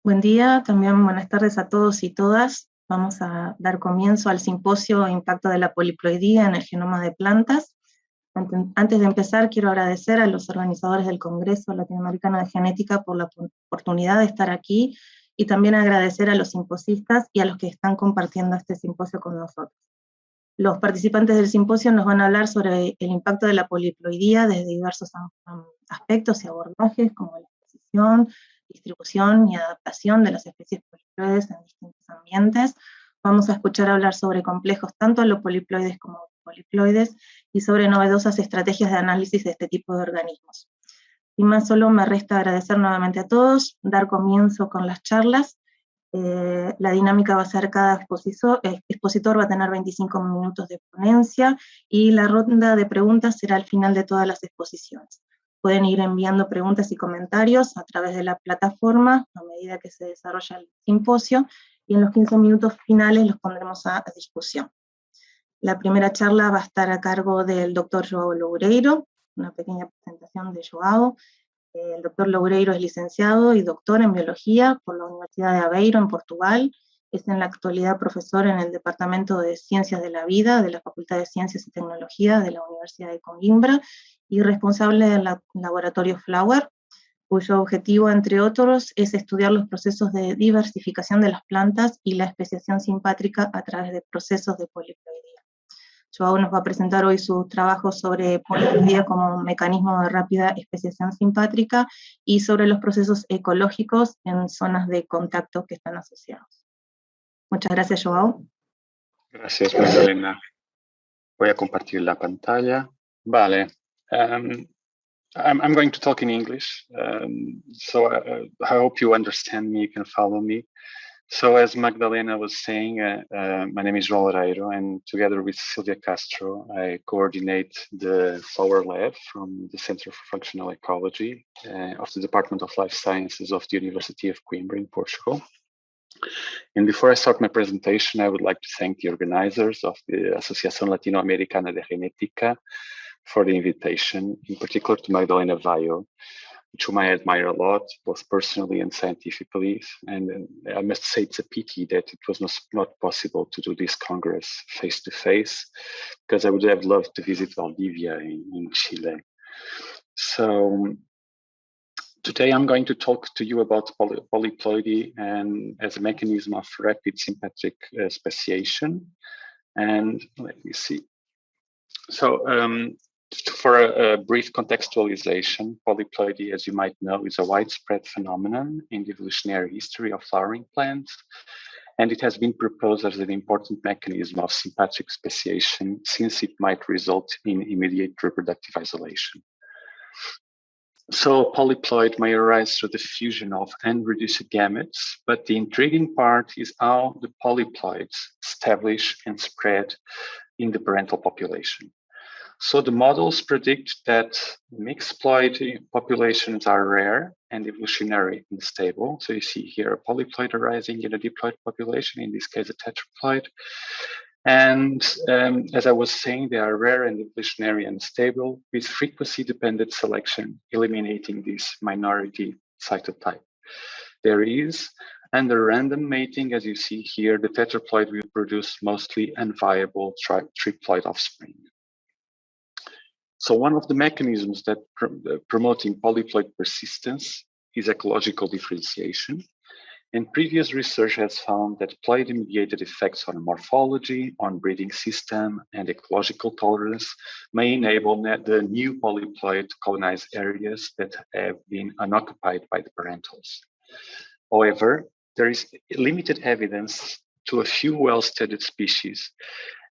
Buen día, también buenas tardes a todos y todas. Vamos a dar comienzo al simposio Impacto de la poliploidía en el genoma de plantas. Antes de empezar, quiero agradecer a los organizadores del Congreso Latinoamericano de Genética por la oportunidad de estar aquí, y también agradecer a los simposistas y a los que están compartiendo este simposio con nosotros. Los participantes del simposio nos van a hablar sobre el impacto de la poliploidía desde diversos aspectos y abordajes, como la exposición, distribución y adaptación de las especies poliploides en distintos ambientes. Vamos a escuchar hablar sobre complejos tanto poliploides como poliploides, y sobre novedosas estrategias de análisis de este tipo de organismos. Y más, solo me resta agradecer nuevamente a todos, dar comienzo con las charlas. La dinámica va a ser: cada expositor va a tener 25 minutos de ponencia, y la ronda de preguntas será al final de todas las exposiciones. Pueden ir enviando preguntas y comentarios a través de la plataforma a medida que se desarrolla el simposio, y en los 15 minutos finales los pondremos a discusión. La primera charla va a estar a cargo del doctor João Loureiro, una pequeña presentación de João. El doctor Loureiro es licenciado y doctor en biología por la Universidad de Aveiro, en Portugal. Es en la actualidad profesor en el Departamento de Ciencias de la Vida de la Facultad de Ciencias y Tecnología de la Universidad de Coimbra, y responsable del laboratorio Flower, cuyo objetivo, entre otros, es estudiar los procesos de diversificación de las plantas y la especiación simpátrica a través de procesos de poliploidía. João nos va a presentar hoy sus trabajos sobre poliploidía como un mecanismo de rápida especiación simpátrica y sobre los procesos ecológicos en zonas de contacto que están asociados. Muchas gracias, João. Gracias, Magdalena. Voy a compartir la pantalla. Vale. I'm going to talk in English, so I hope you understand me, you can follow me. So as Magdalena was saying, my name is João Loureiro, and together with Silvia Castro, I coordinate the Flower Lab from the Center for Functional Ecology of the Department of Life Sciences of the University of Coimbra in Portugal. And before I start my presentation, I would like to thank the organizers of the Asociación Latinoamericana de Genética for the invitation, in particular to Magdalena Vaio, whom I admire a lot, both personally and scientifically. And I must say it's a pity that it was not possible to do this Congress face-to-face, because I would have loved to visit Valdivia in Chile. So today I'm going to talk to you about polyploidy and as a mechanism of rapid sympatric speciation. And let me see. So for a brief contextualization, polyploidy, as you might know, is a widespread phenomenon in the evolutionary history of flowering plants, and it has been proposed as an important mechanism of sympatric speciation since it might result in immediate reproductive isolation. So polyploid may arise through the fusion of unreduced gametes, but the intriguing part is how the polyploids establish and spread in the parental population. So the models predict that mixed ploid populations are rare and evolutionary unstable. So you see here a polyploid arising in a diploid population, in this case a tetraploid. And as I was saying, they are rare and evolutionary unstable, with frequency-dependent selection eliminating this minority cytotype. There is, under random mating, as you see here, the tetraploid will produce mostly unviable triploid offspring. So one of the mechanisms that promoting polyploid persistence is ecological differentiation. And previous research has found that ploid-mediated effects on morphology, on breeding system, and ecological tolerance may enable the new polyploid to colonize areas that have been unoccupied by the parentals. However, there is limited evidence to a few well-studied species,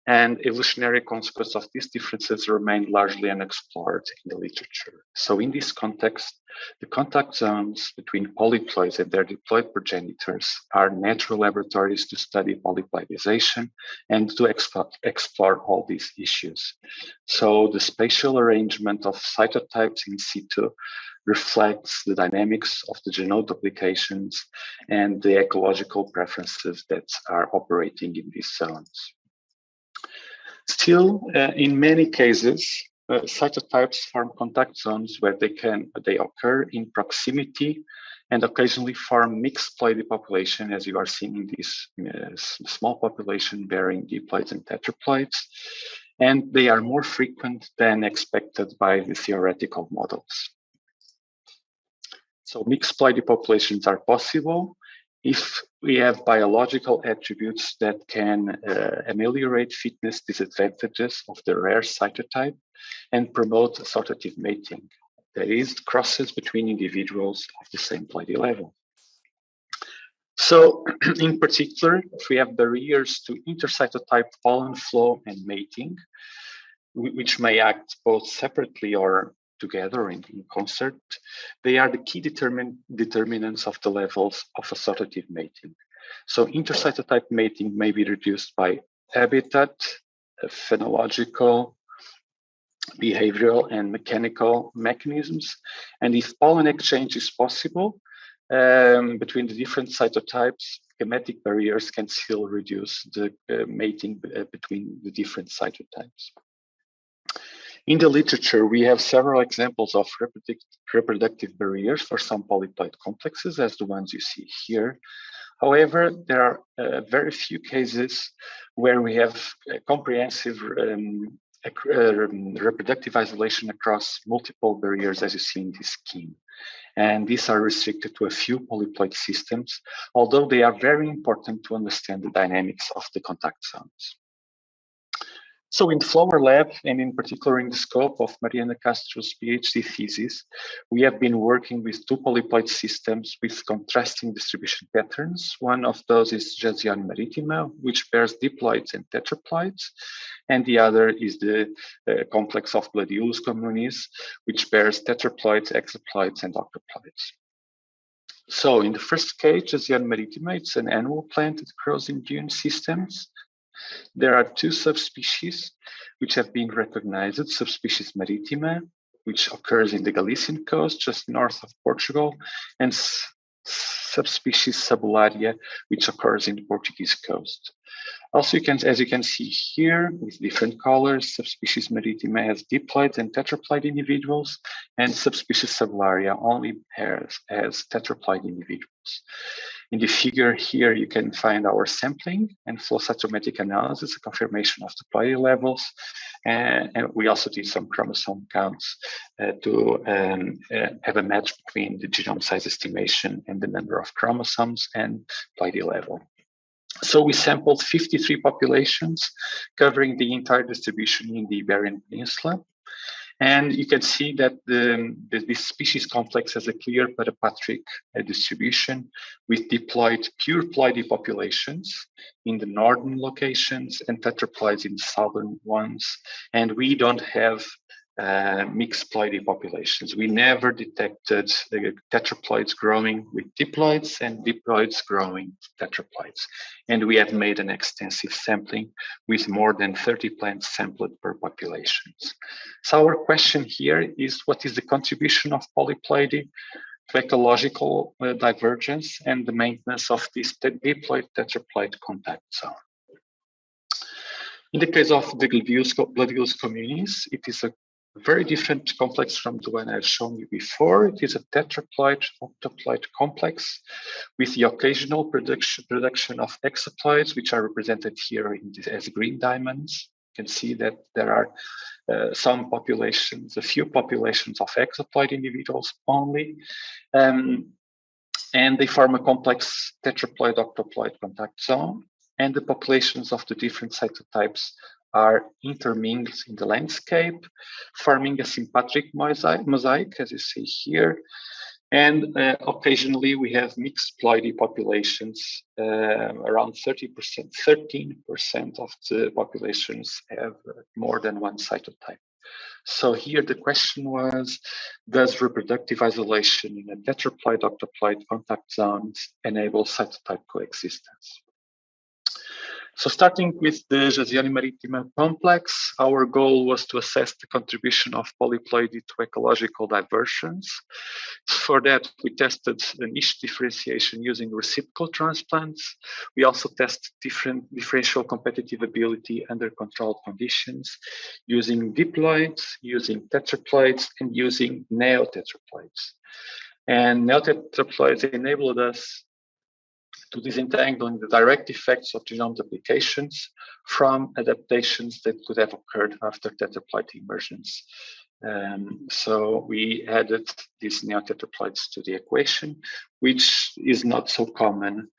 and evolutionary consequences of these differences remain largely unexplored in the literature. So in this context, the contact zones between polyploids and their diploid progenitors are natural laboratories to study polyploidization and to explore all these issues. So the spatial arrangement of cytotypes in situ reflects the dynamics of the genome duplications and the ecological preferences that are operating in these zones. Still, in many cases, cytotypes form contact zones where they occur in proximity and occasionally form mixed ploidy population, as you are seeing in this small population bearing diploids and tetraploids, and they are more frequent than expected by the theoretical models. So mixed ploidy populations are possible if we have biological attributes that can ameliorate fitness disadvantages of the rare cytotype and promote assortative mating, that is, crosses between individuals of the same ploidy level. So, in particular, if we have barriers to intercytotype pollen flow and mating, which may act both separately or together in concert, they are the key determinants of the levels of assortative mating. So intercytotype mating may be reduced by habitat, phenological, behavioral, and mechanical mechanisms. And if pollen exchange is possible between the different cytotypes, gametic barriers can still reduce the mating between the different cytotypes. In the literature, we have several examples of reproductive barriers for some polyploid complexes, as the ones you see here. However, there are very few cases where we have comprehensive reproductive isolation across multiple barriers, as you see in this scheme. And these are restricted to a few polyploid systems, although they are very important to understand the dynamics of the contact zones. So in the Flower Lab, and in particular in the scope of Mariana Castro's PhD thesis, we have been working with two polyploid systems with contrasting distribution patterns. One of those is Jasione maritima, which bears diploids and tetraploids, and the other is the complex of Gladiolus communis, which bears tetraploids, hexaploids, and octoploids. So in the first case, Jasione maritima, it's an annual plant that grows in dune systems. There are two subspecies which have been recognized, subspecies maritima, which occurs in the Galician coast, just north of Portugal, and subspecies sabularia, which occurs in the Portuguese coast. Also, as you can see here, with different colors, subspecies maritima has diploid and tetraploid individuals, and subspecies sabularia only has tetraploid individuals. In the figure here, you can find our sampling and flow cytometric analysis, a confirmation of the ploidy levels. And we also did some chromosome counts to have a match between the genome size estimation and the number of chromosomes and ploidy level. So we sampled 53 populations covering the entire distribution in the Iberian Peninsula. And you can see that this species complex has a clear parapatric distribution with diploid, pure ploidy populations in the northern locations and tetraploids in the southern ones. And we don't have mixed ploidy populations. We never detected the tetraploids growing with diploids and diploids growing with tetraploids. And we have made an extensive sampling with more than 30 plants sampled per populations. So our question here is, what is the contribution of polyploidy to ecological divergence and the maintenance of this diploid tetraploid contact zone? In the case of the Gladiolus communis, it is a very different complex from the one I've shown you before. It is a tetraploid octoploid complex with the occasional production of hexaploids, which are represented here as green diamonds. You can see that there are some populations, a few populations of hexaploid individuals only, and they form a complex tetraploid octoploid contact zone, and the populations of the different cytotypes are intermingled in the landscape, forming a sympatric mosaic, as you see here. And occasionally we have mixed ploidy populations, around 13% of the populations have more than one cytotype. So here the question was, does reproductive isolation in a tetraploid octoploid contact zones enable cytotype coexistence? So starting with the Jasione maritima complex, our goal was to assess the contribution of polyploidy to ecological divergence. For that, we tested the niche differentiation using reciprocal transplants. We also tested different differential competitive ability under controlled conditions using diploids, using tetraploids, and using neotetraploids. And neotetraploids enabled us to disentangling the direct effects of genome duplications from adaptations that could have occurred after tetraploid emergence. So we added these neotetraploids to the equation, which is not so common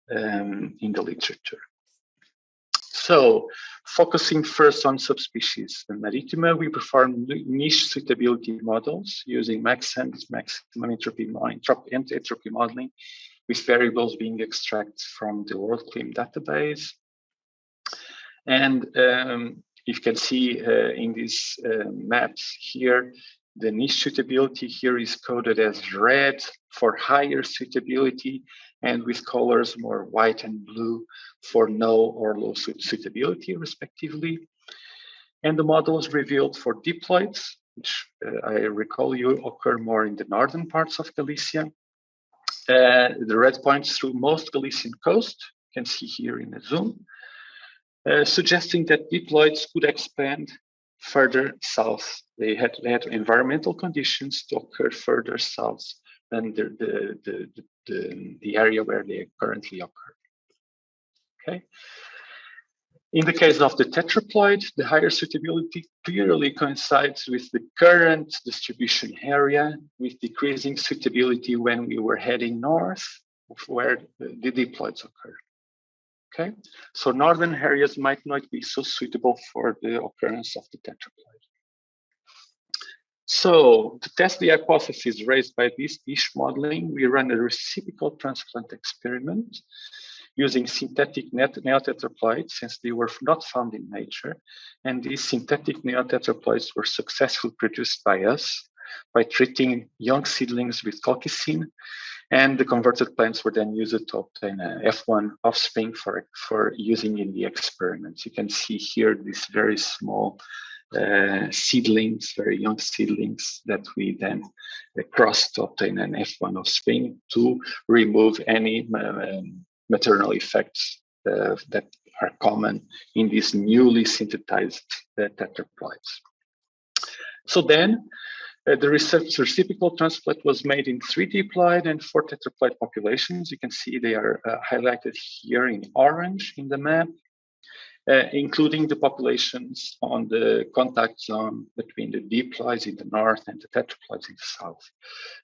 in the literature. So, focusing first on subspecies Maritima, we performed niche suitability models using Maxent maximum entropy modeling, with variables being extracted from the WorldClim database. And you can see in these maps here, the niche suitability here is coded as red for higher suitability, and with colors more white and blue for no or low suitability, respectively. And the models revealed for diploids, which I recall you occur more in the northern parts of Galicia. The red points through most Galician coast, you can see here in the zoom, suggesting that diploids could expand further south. They had environmental conditions to occur further south than the area where they currently occur. Okay. In the case of the tetraploid, the higher suitability clearly coincides with the current distribution area, with decreasing suitability when we were heading north, where the diploids occur. Okay, so northern areas might not be so suitable for the occurrence of the tetraploid. So to test the hypothesis raised by this niche modeling, we ran a reciprocal transplant experiment using synthetic neotetraploids, since they were not found in nature. And these synthetic neotetraploids were successfully produced by us by treating young seedlings with colchicine, and the converted plants were then used to obtain a F1 offspring for using in the experiments. You can see here these very small seedlings, very young seedlings that we then crossed to obtain an F1 offspring to remove any maternal effects that are common in these newly synthesized tetraploids. So then, the reciprocal transplant was made in 3 diploid and 4 tetraploid populations. You can see they are highlighted here in orange in the map, including the populations on the contact zone between the diploids in the north and the tetraploids in the south.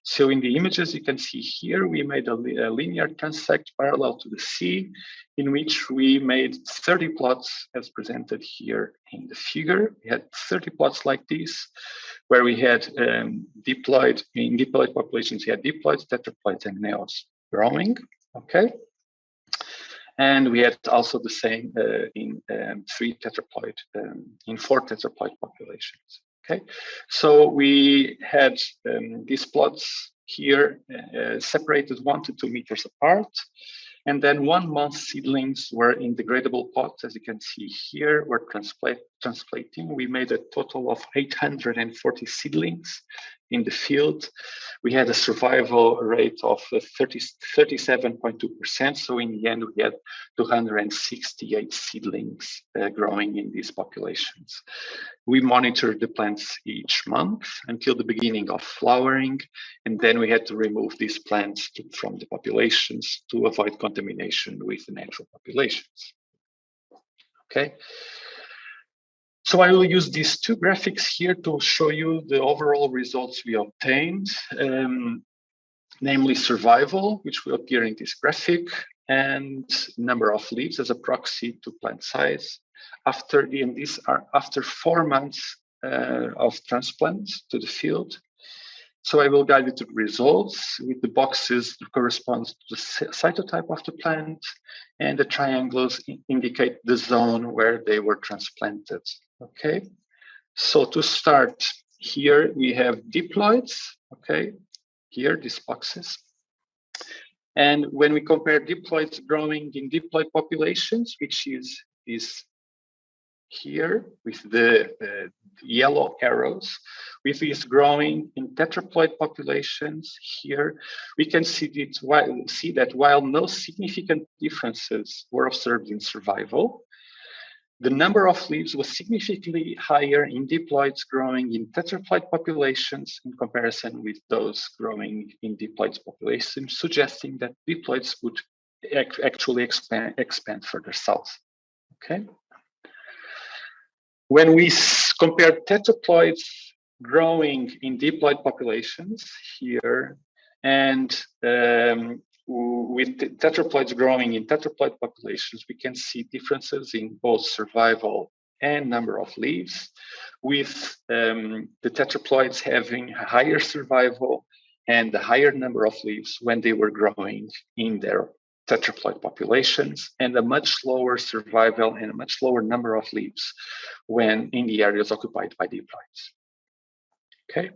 So in the images you can see here, we made a linear transect parallel to the sea, in which we made 30 plots as presented here in the figure. We had 30 plots like this, where we had diploid populations, we had diploids, tetraploids, and neos growing, okay? And we had also the same in 4 tetraploid populations. Okay, so we had these plots here separated 1 to 2 meters apart, and then 1 month seedlings were in degradable pots, as you can see here. We're transplanting. We made a total of 840 seedlings in the field. We had a survival rate of 37.2%. So in the end, we had 268 seedlings growing in these populations. We monitored the plants each month until the beginning of flowering, and then we had to remove these plants from the populations to avoid contamination with the natural populations. Okay. So I will use these 2 graphics here to show you the overall results we obtained, namely survival, which will appear in this graphic, and number of leaves as a proxy to plant size. These are after 4 months of transplant to the field. So I will guide you to the results with the boxes that correspond to the cytotype of the plant, and the triangles indicate the zone where they were transplanted. Okay, so to start here, we have diploids, okay, here, these boxes. And when we compare diploids growing in diploid populations, which is here with the yellow arrows, with these growing in tetraploid populations here, we can see that while no significant differences were observed in survival, The number of leaves was significantly higher in diploids growing in tetraploid populations in comparison with those growing in diploids populations, suggesting that diploids would actually expand further south. Okay. When we compare tetraploids growing in diploid populations here and with tetraploids growing in tetraploid populations, we can see differences in both survival and number of leaves, with the tetraploids having a higher survival and a higher number of leaves when they were growing in their tetraploid populations, and a much lower survival and a much lower number of leaves when in the areas occupied by diploids. Okay,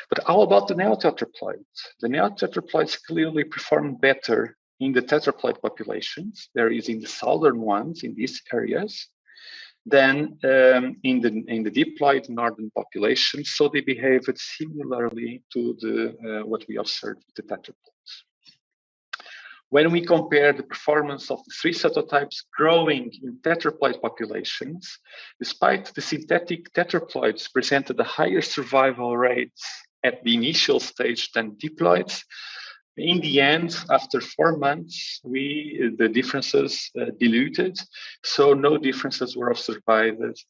but how about the neotetraploids? The neotetraploids clearly perform better in the tetraploid populations, there is in the southern ones in these areas, than in the diploid northern population. So they behaved similarly to the what we observed with the tetraploids. When we compare the performance of the three cytotypes growing in tetraploid populations, despite the synthetic tetraploids presented a higher survival rates at the initial stage than diploids, in the end, after 4 months, the differences diluted, so no differences were observed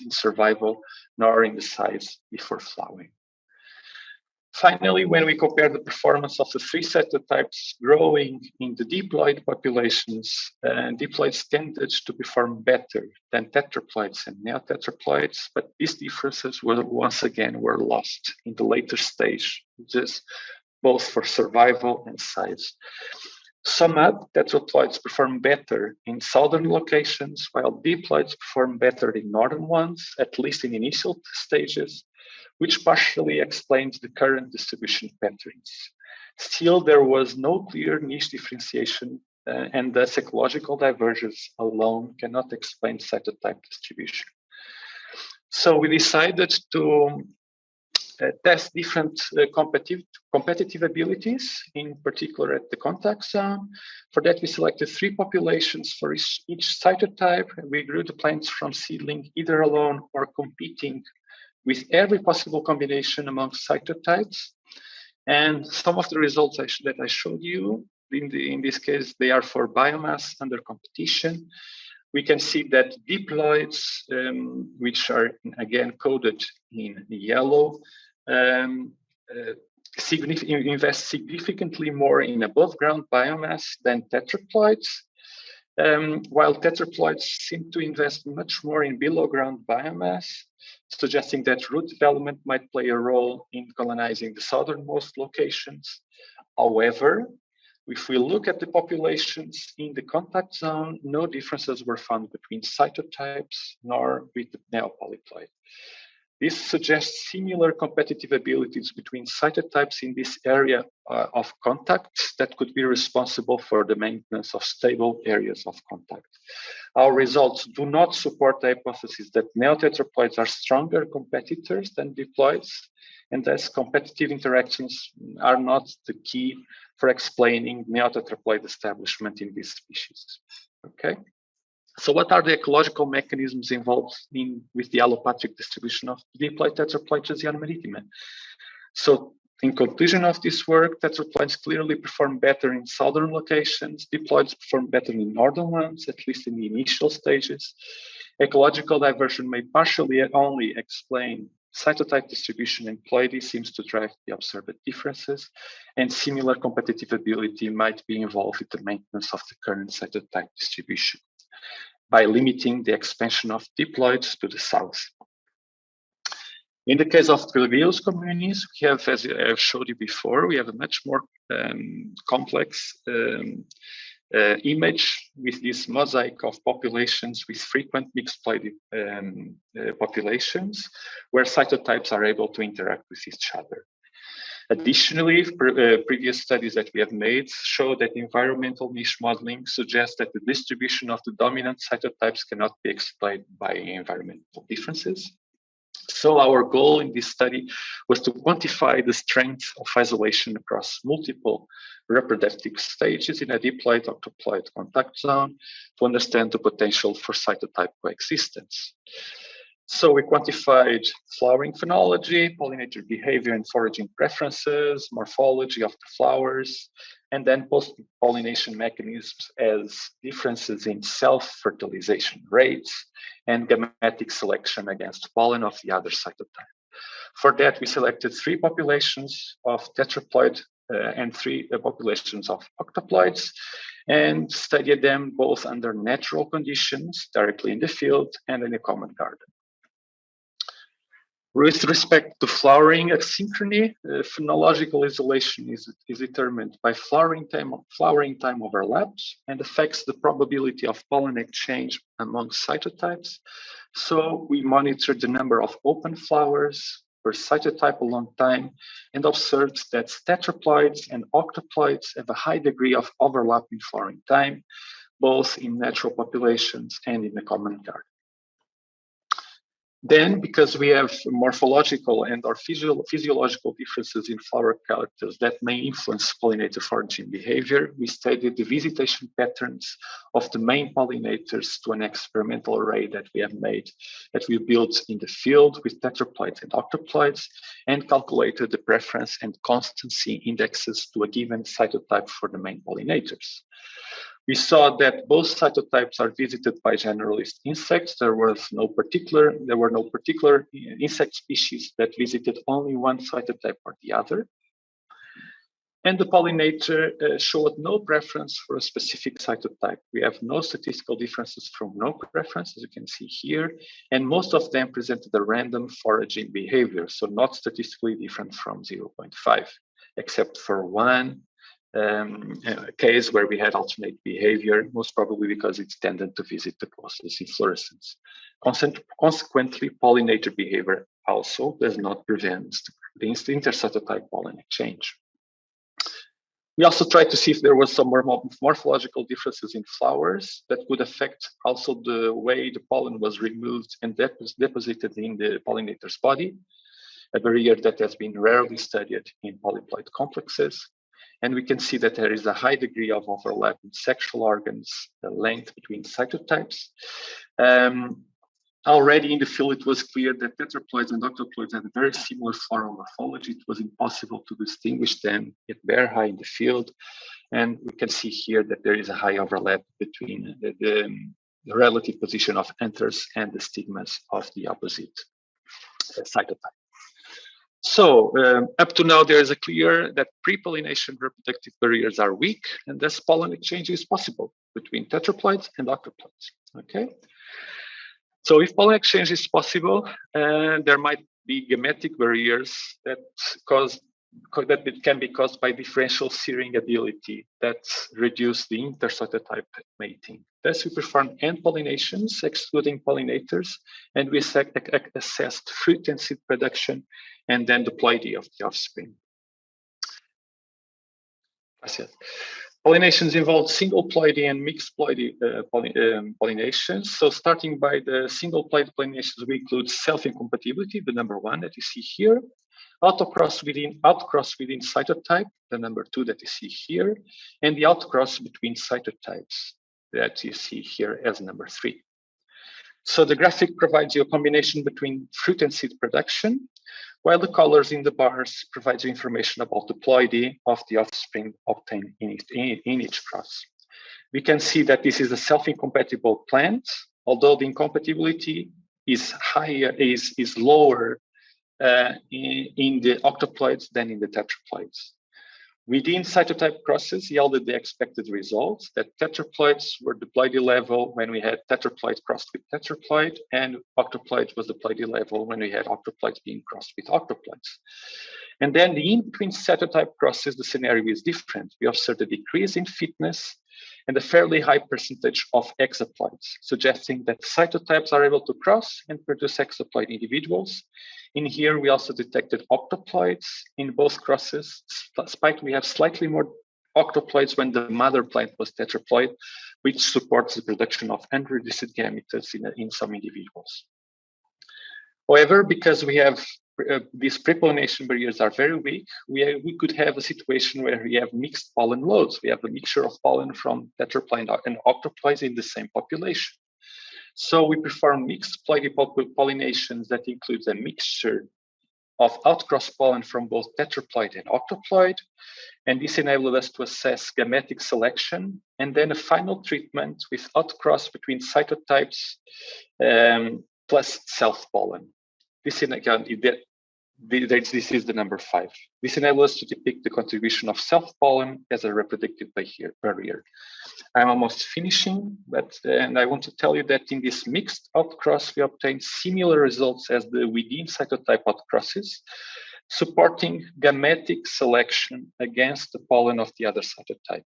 in survival nor in the size before flowering. Finally, when we compare the performance of the three cytotypes growing in the diploid populations, diploids tended to perform better than tetraploids and neotetraploids, but these differences were once again lost in the later stage, just both for survival and size. Sum up, tetraploids perform better in southern locations, while diploids perform better in northern ones, at least in initial stages, which partially explains the current distribution patterns. Still, there was no clear niche differentiation, and thus ecological divergence alone cannot explain cytotype distribution. So we decided to test different competitive abilities, in particular at the contact zone. For that, we selected 3 populations for each cytotype, and we grew the plants from seedling either alone or competing with every possible combination among cytotypes. And some of the results that I showed you, in this case, they are for biomass under competition. We can see that diploids, which are again coded in yellow, invest significantly more in above ground biomass than tetraploids, while tetraploids seem to invest much more in below ground biomass, suggesting that root development might play a role in colonizing the southernmost locations. However, if we look at the populations in the contact zone, no differences were found between cytotypes nor with the neopolyploid. This suggests similar competitive abilities between cytotypes in this area of contact that could be responsible for the maintenance of stable areas of contact. Our results do not support the hypothesis that neotetraploids are stronger competitors than diploids, and thus competitive interactions are not the key for explaining neotetraploid establishment in these species. Okay. So what are the ecological mechanisms involved with the allopathic distribution of diploid tetraploid Jasiana maritima? So in conclusion of this work, tetraploids clearly perform better in southern locations, diploids perform better in northern ones, at least in the initial stages. Ecological diversion may partially only explain cytotype distribution, and ploidy seems to drive the observed differences, and similar competitive ability might be involved with the maintenance of the current cytotype distribution by limiting the expansion of diploids to the south. In the case of Gregarious communities, we have, as I have showed you before, we have a much more complex image with this mosaic of populations with frequent mixed ploidy populations, where cytotypes are able to interact with each other. Additionally, previous studies that we have made show that environmental niche modeling suggests that the distribution of the dominant cytotypes cannot be explained by environmental differences. So our goal in this study was to quantify the strength of isolation across multiple reproductive stages in a diploid octoploid contact zone to understand the potential for cytotype coexistence. So we quantified flowering phenology, pollinator behavior and foraging preferences, morphology of the flowers, and then post-pollination mechanisms as differences in self-fertilization rates and gametic selection against pollen of the other cytotype. For that, we selected 3 populations of tetraploid and 3 populations of octoploids, and studied them both under natural conditions, directly in the field, and in a common garden. With respect to flowering asynchrony, phenological isolation is determined by flowering time overlaps and affects the probability of pollen exchange among cytotypes. So we monitor the number of open flowers per cytotype along time and observed that tetraploids and octoploids have a high degree of overlap in flowering time, both in natural populations and in the common garden. Then, because we have morphological and or physiological differences in flower characters that may influence pollinator foraging behavior, we studied the visitation patterns of the main pollinators to an experimental array that we have made, that we built in the field with tetraploids and octoploids, and calculated the preference and constancy indexes to a given cytotype for the main pollinators. We saw that both cytotypes are visited by generalist insects. There were no particular insect species that visited only one cytotype or the other. And the pollinator showed no preference for a specific cytotype. We have no statistical differences from no preference, as you can see here. And most of them presented a random foraging behavior, so not statistically different from 0.5, except for one case where we had alternate behavior, most probably because it's tended to visit the closest inflorescence. Consequently, pollinator behavior also does not prevent the intercytotype pollen exchange. We also tried to see if there was some morphological differences in flowers that would affect also the way the pollen was removed and deposited in the pollinator's body, a barrier that has been rarely studied in polyploid complexes. And we can see that there is a high degree of overlap in sexual organs, the length between cytotypes. Already in the field, it was clear that tetraploids and octoploids had a very similar floral morphology. It was impossible to distinguish them yet very high in the field. And we can see here that there is a high overlap between the relative position of anthers and the stigmas of the opposite cytotype. So up to now, there is a clear that pre-pollination reproductive barriers are weak, and thus pollen exchange is possible between tetraploids and octoploids. Okay. So if pollen exchange is possible, there might be gametic barriers that it can be caused by differential searing ability that reduce the intercytotype mating. Thus, we performed end pollinations, excluding pollinators, and we assessed fruit and seed production, and then the ploidy of the offspring. Gracias. Pollinations involve single ploidy and mixed ploidy pollinations. So starting by the single ploidy pollinations, we include self-incompatibility, the number 1 that you see here, outcross within cytotype, the number 2 that you see here, and the outcross between cytotypes that you see here as number 3. So the graphic provides you a combination between fruit and seed production, while the colors in the bars provide you information about the ploidy of the offspring obtained in each cross. We can see that this is a self-incompatible plant, although the incompatibility is lower in the octoploids than in the tetraploids. Within cytotype crosses yielded the expected results that tetraploids were the ploidy level when we had tetraploid crossed with tetraploid, and octoploid was the ploidy level when we had octoploids being crossed with octoploids. And then the in-between cytotype crosses, the scenario is different. We observed a decrease in fitness and a fairly high percentage of exaploids, suggesting that cytotypes are able to cross and produce exaploid individuals. In here, we also detected octoploids in both crosses, despite we have slightly more octoploids when the mother plant was tetraploid, which supports the production of unreduced gametes in some individuals. However, because we have these pre-pollination barriers are very weak, we could have a situation where we have mixed pollen loads. We have a mixture of pollen from tetraploid and octoploids in the same population. So we perform mixed ploidy pollinations that includes a mixture of outcross pollen from both tetraploid and octoploid, and this enabled us to assess gametic selection, and then a final treatment with outcross between cytotypes plus self-pollen. This is the number 5. This enables us to depict the contribution of self-pollen as a reproductive barrier. I'm almost finishing, and I want to tell you that in this mixed outcross, we obtained similar results as the within cytotype outcrosses, supporting gametic selection against the pollen of the other cytotype.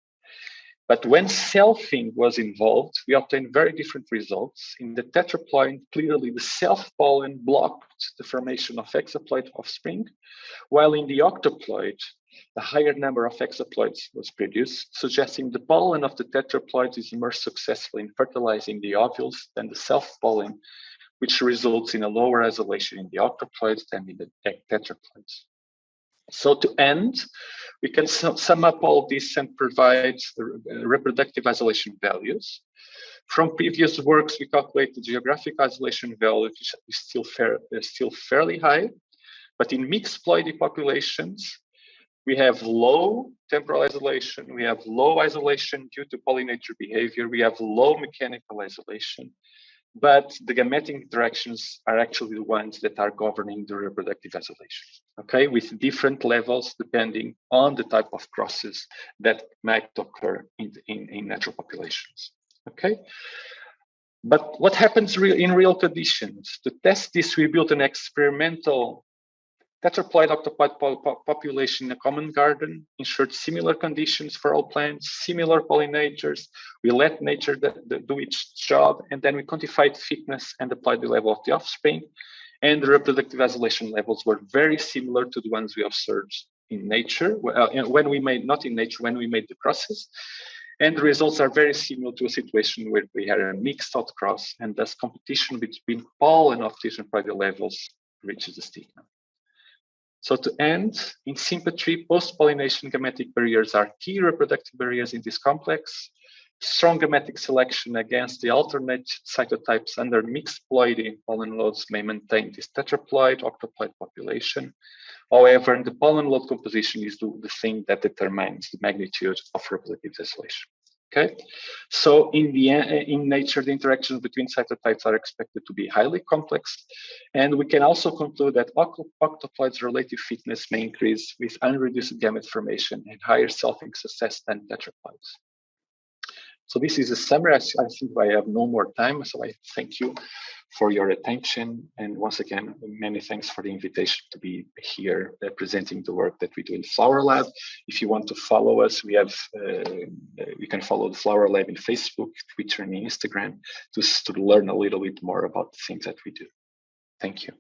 But when selfing was involved, we obtained very different results. In the tetraploid, clearly the self-pollen blocked the formation of hexaploid offspring, while in the octoploid, a higher number of hexaploids was produced, suggesting the pollen of the tetraploid is more successful in fertilizing the ovules than the self-pollen, which results in a lower isolation in the octoploids than in the tetraploids. So to end, we can sum up all this and provide reproductive isolation values. From previous works, we calculate the geographic isolation value, which is still fairly high, but in mixed ploidy populations, we have low temporal isolation, we have low isolation due to pollinator behavior, we have low mechanical isolation, but the gametic interactions are actually the ones that are governing the reproductive isolation, okay, with different levels depending on the type of crosses that might occur in natural populations, okay? But what happens in real conditions? To test this, we built an experimental tetraploid octoploid population in a common garden, ensured similar conditions for all plants, similar pollinators. We let nature do its job, and then we quantified fitness and applied the level of the offspring. And the reproductive isolation levels were very similar to the ones we observed in nature, when we made the crosses. And the results are very similar to a situation where we had a mixed outcross, and thus competition between pollen of different ploidy levels reaches the stigma. So to end, in sympatry, post-pollination gametic barriers are key reproductive barriers in this complex. Strong gametic selection against the alternate cytotypes under mixed ploidy pollen loads may maintain this tetraploid, octoploid population. However, the pollen load composition is the thing that determines the magnitude of reproductive isolation. Okay, so in nature, the interactions between cytotypes are expected to be highly complex, and we can also conclude that octoploids' relative fitness may increase with unreduced gamete formation and higher selfing success than tetraploids. So this is a summary. I think I have no more time, so I thank you for your attention. And once again, many thanks for the invitation to be here presenting the work that we do in the Flower Lab. If you want to follow us, we can follow the Flower Lab in Facebook, Twitter, and Instagram to learn a little bit more about the things that we do. Thank you.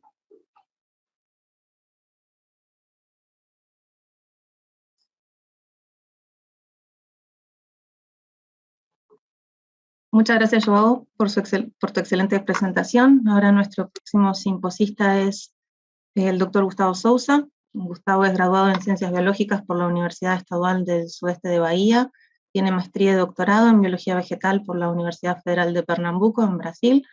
Muchas gracias, Joao, por tu excelente presentación. Ahora nuestro próximo simposista es el doctor Gustavo Sousa. Gustavo es graduado en Ciencias Biológicas por la Universidad Estadual del Sudeste de Bahía. Tiene maestría y doctorado en Biología Vegetal por la Universidad Federal de Pernambuco, en Brasil.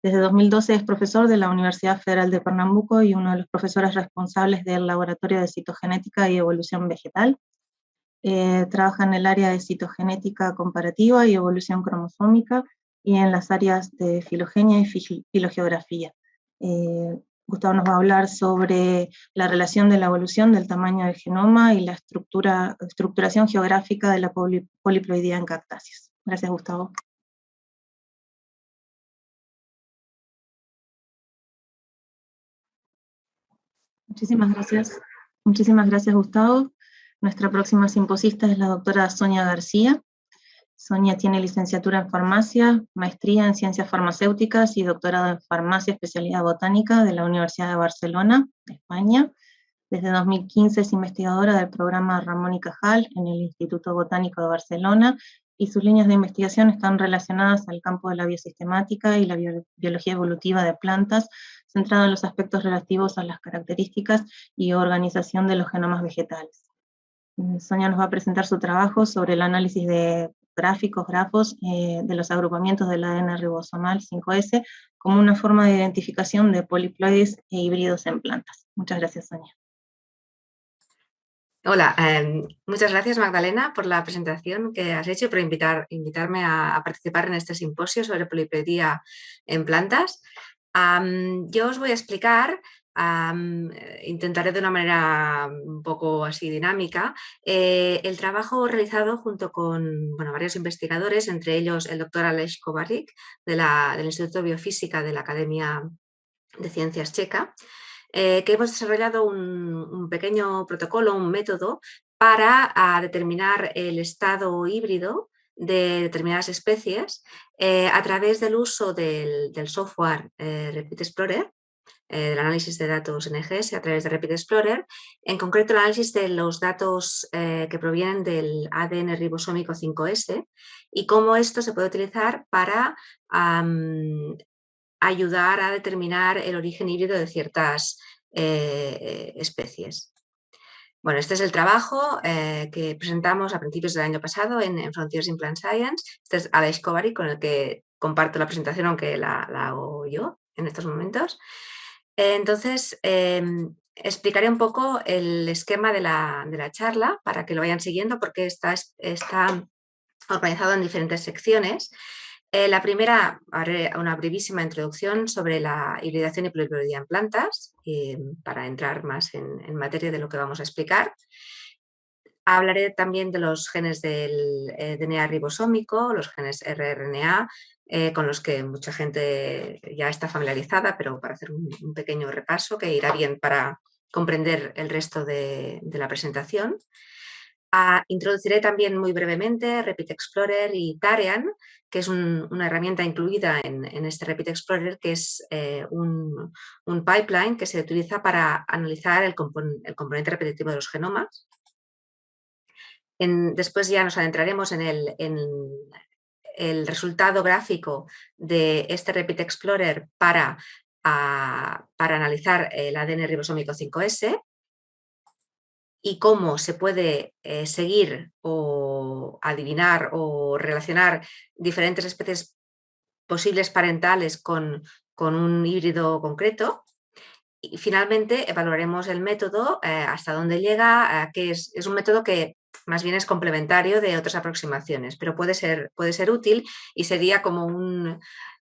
Desde 2012 es profesor de la Universidad Federal de Pernambuco y uno de los profesores responsables del Laboratorio de Citogenética y Evolución Vegetal. Trabaja en el área de citogenética comparativa y evolución cromosómica y en las áreas de filogenia y filogeografía. Gustavo nos va a hablar sobre la relación de la evolución del tamaño del genoma y la estructuración geográfica de la poliploidía en cactáceas. Gracias, Gustavo. Muchísimas gracias. Muchísimas gracias, Gustavo. Nuestra próxima simposista es la doctora Sonia García. Sonia tiene licenciatura en farmacia, maestría en ciencias farmacéuticas y doctorado en farmacia, especialidad botánica de la Universidad de Barcelona, España. Desde 2015 es investigadora del programa Ramón y Cajal en el Instituto Botánico de Barcelona, y sus líneas de investigación están relacionadas al campo de la biosistemática y la biología evolutiva de plantas, centrado en los aspectos relativos a las características y organización de los genomas vegetales. Sonia nos va a presentar su trabajo sobre el análisis de grafos de los agrupamientos del ADN ribosomal 5S como una forma de identificación de poliploides e híbridos en plantas. Muchas gracias, Sonia. Hola, muchas gracias, Magdalena, por la presentación que has hecho y por invitarme a participar en este simposio sobre poliploidía en plantas. Yo os voy a explicar, intentaré de una manera un poco así dinámica, el trabajo realizado junto con varios investigadores, entre ellos el doctor Aleš Kovařík del Instituto de Biofísica de la Academia de Ciencias Checa, que hemos desarrollado un pequeño protocolo, un método para determinar el estado híbrido de determinadas especies a través del uso del software Repeat Explorer, del análisis de datos NGS a través de Repeat Explorer, en concreto el análisis de los datos que provienen del ADN ribosómico 5S y cómo esto se puede utilizar para ayudar a determinar el origen híbrido de ciertas especies. Bueno, este es el trabajo que presentamos a principios del año pasado en Frontiers in Plant Science. Este es Aleš Kovařík, con el que comparto la presentación, aunque la hago yo en estos momentos. Entonces, explicaré un poco el esquema de la charla para que lo vayan siguiendo, porque está organizado en diferentes secciones. La primera, haré una brevísima introducción sobre la hibridación y poliploidía en plantas, para entrar más en materia de lo que vamos a explicar. Hablaré también de los genes del DNA ribosómico, los genes rRNA, con los que mucha gente ya está familiarizada, pero para hacer un pequeño repaso que irá bien para comprender el resto de la presentación. Introduciré también muy brevemente Repeat Explorer y Tarean, que es una herramienta incluida en este Repeat Explorer, que es un pipeline que se utiliza para analizar el componente repetitivo de los genomas. Después ya nos adentraremos en el resultado gráfico de este Repeat Explorer para analizar el ADN ribosómico 5S y cómo se puede seguir o adivinar o relacionar diferentes especies posibles parentales con un híbrido concreto. Y finalmente evaluaremos el método, hasta dónde llega, que es un método que más bien es complementario de otras aproximaciones, pero puede ser útil y sería como un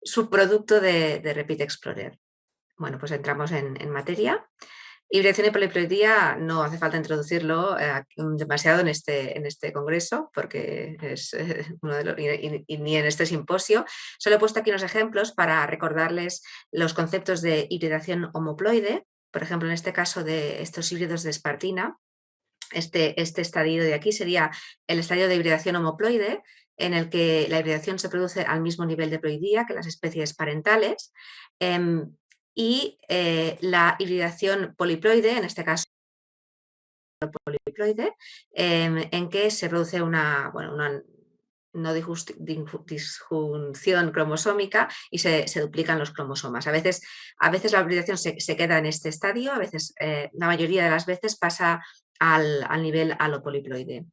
subproducto de Repeat Explorer. Bueno, pues entramos en materia. Hibridación y poliploidía no hace falta introducirlo demasiado en este congreso, porque es uno de los, y ni en este simposio. Solo he puesto aquí unos ejemplos para recordarles los conceptos de hibridación homoploide. Por ejemplo, en este caso de estos híbridos de espartina, este estadio de aquí sería el estadio de hibridación homoploide, en el que la hibridación se produce al mismo nivel de ploidía que las especies parentales. Y la hibridación poliploide, en este caso poliploide, en que se produce una no disjunción cromosómica y se duplican los cromosomas. A veces la hibridación se queda en este estadio, a veces, la mayoría de las veces, pasa al nivel alopoliploide.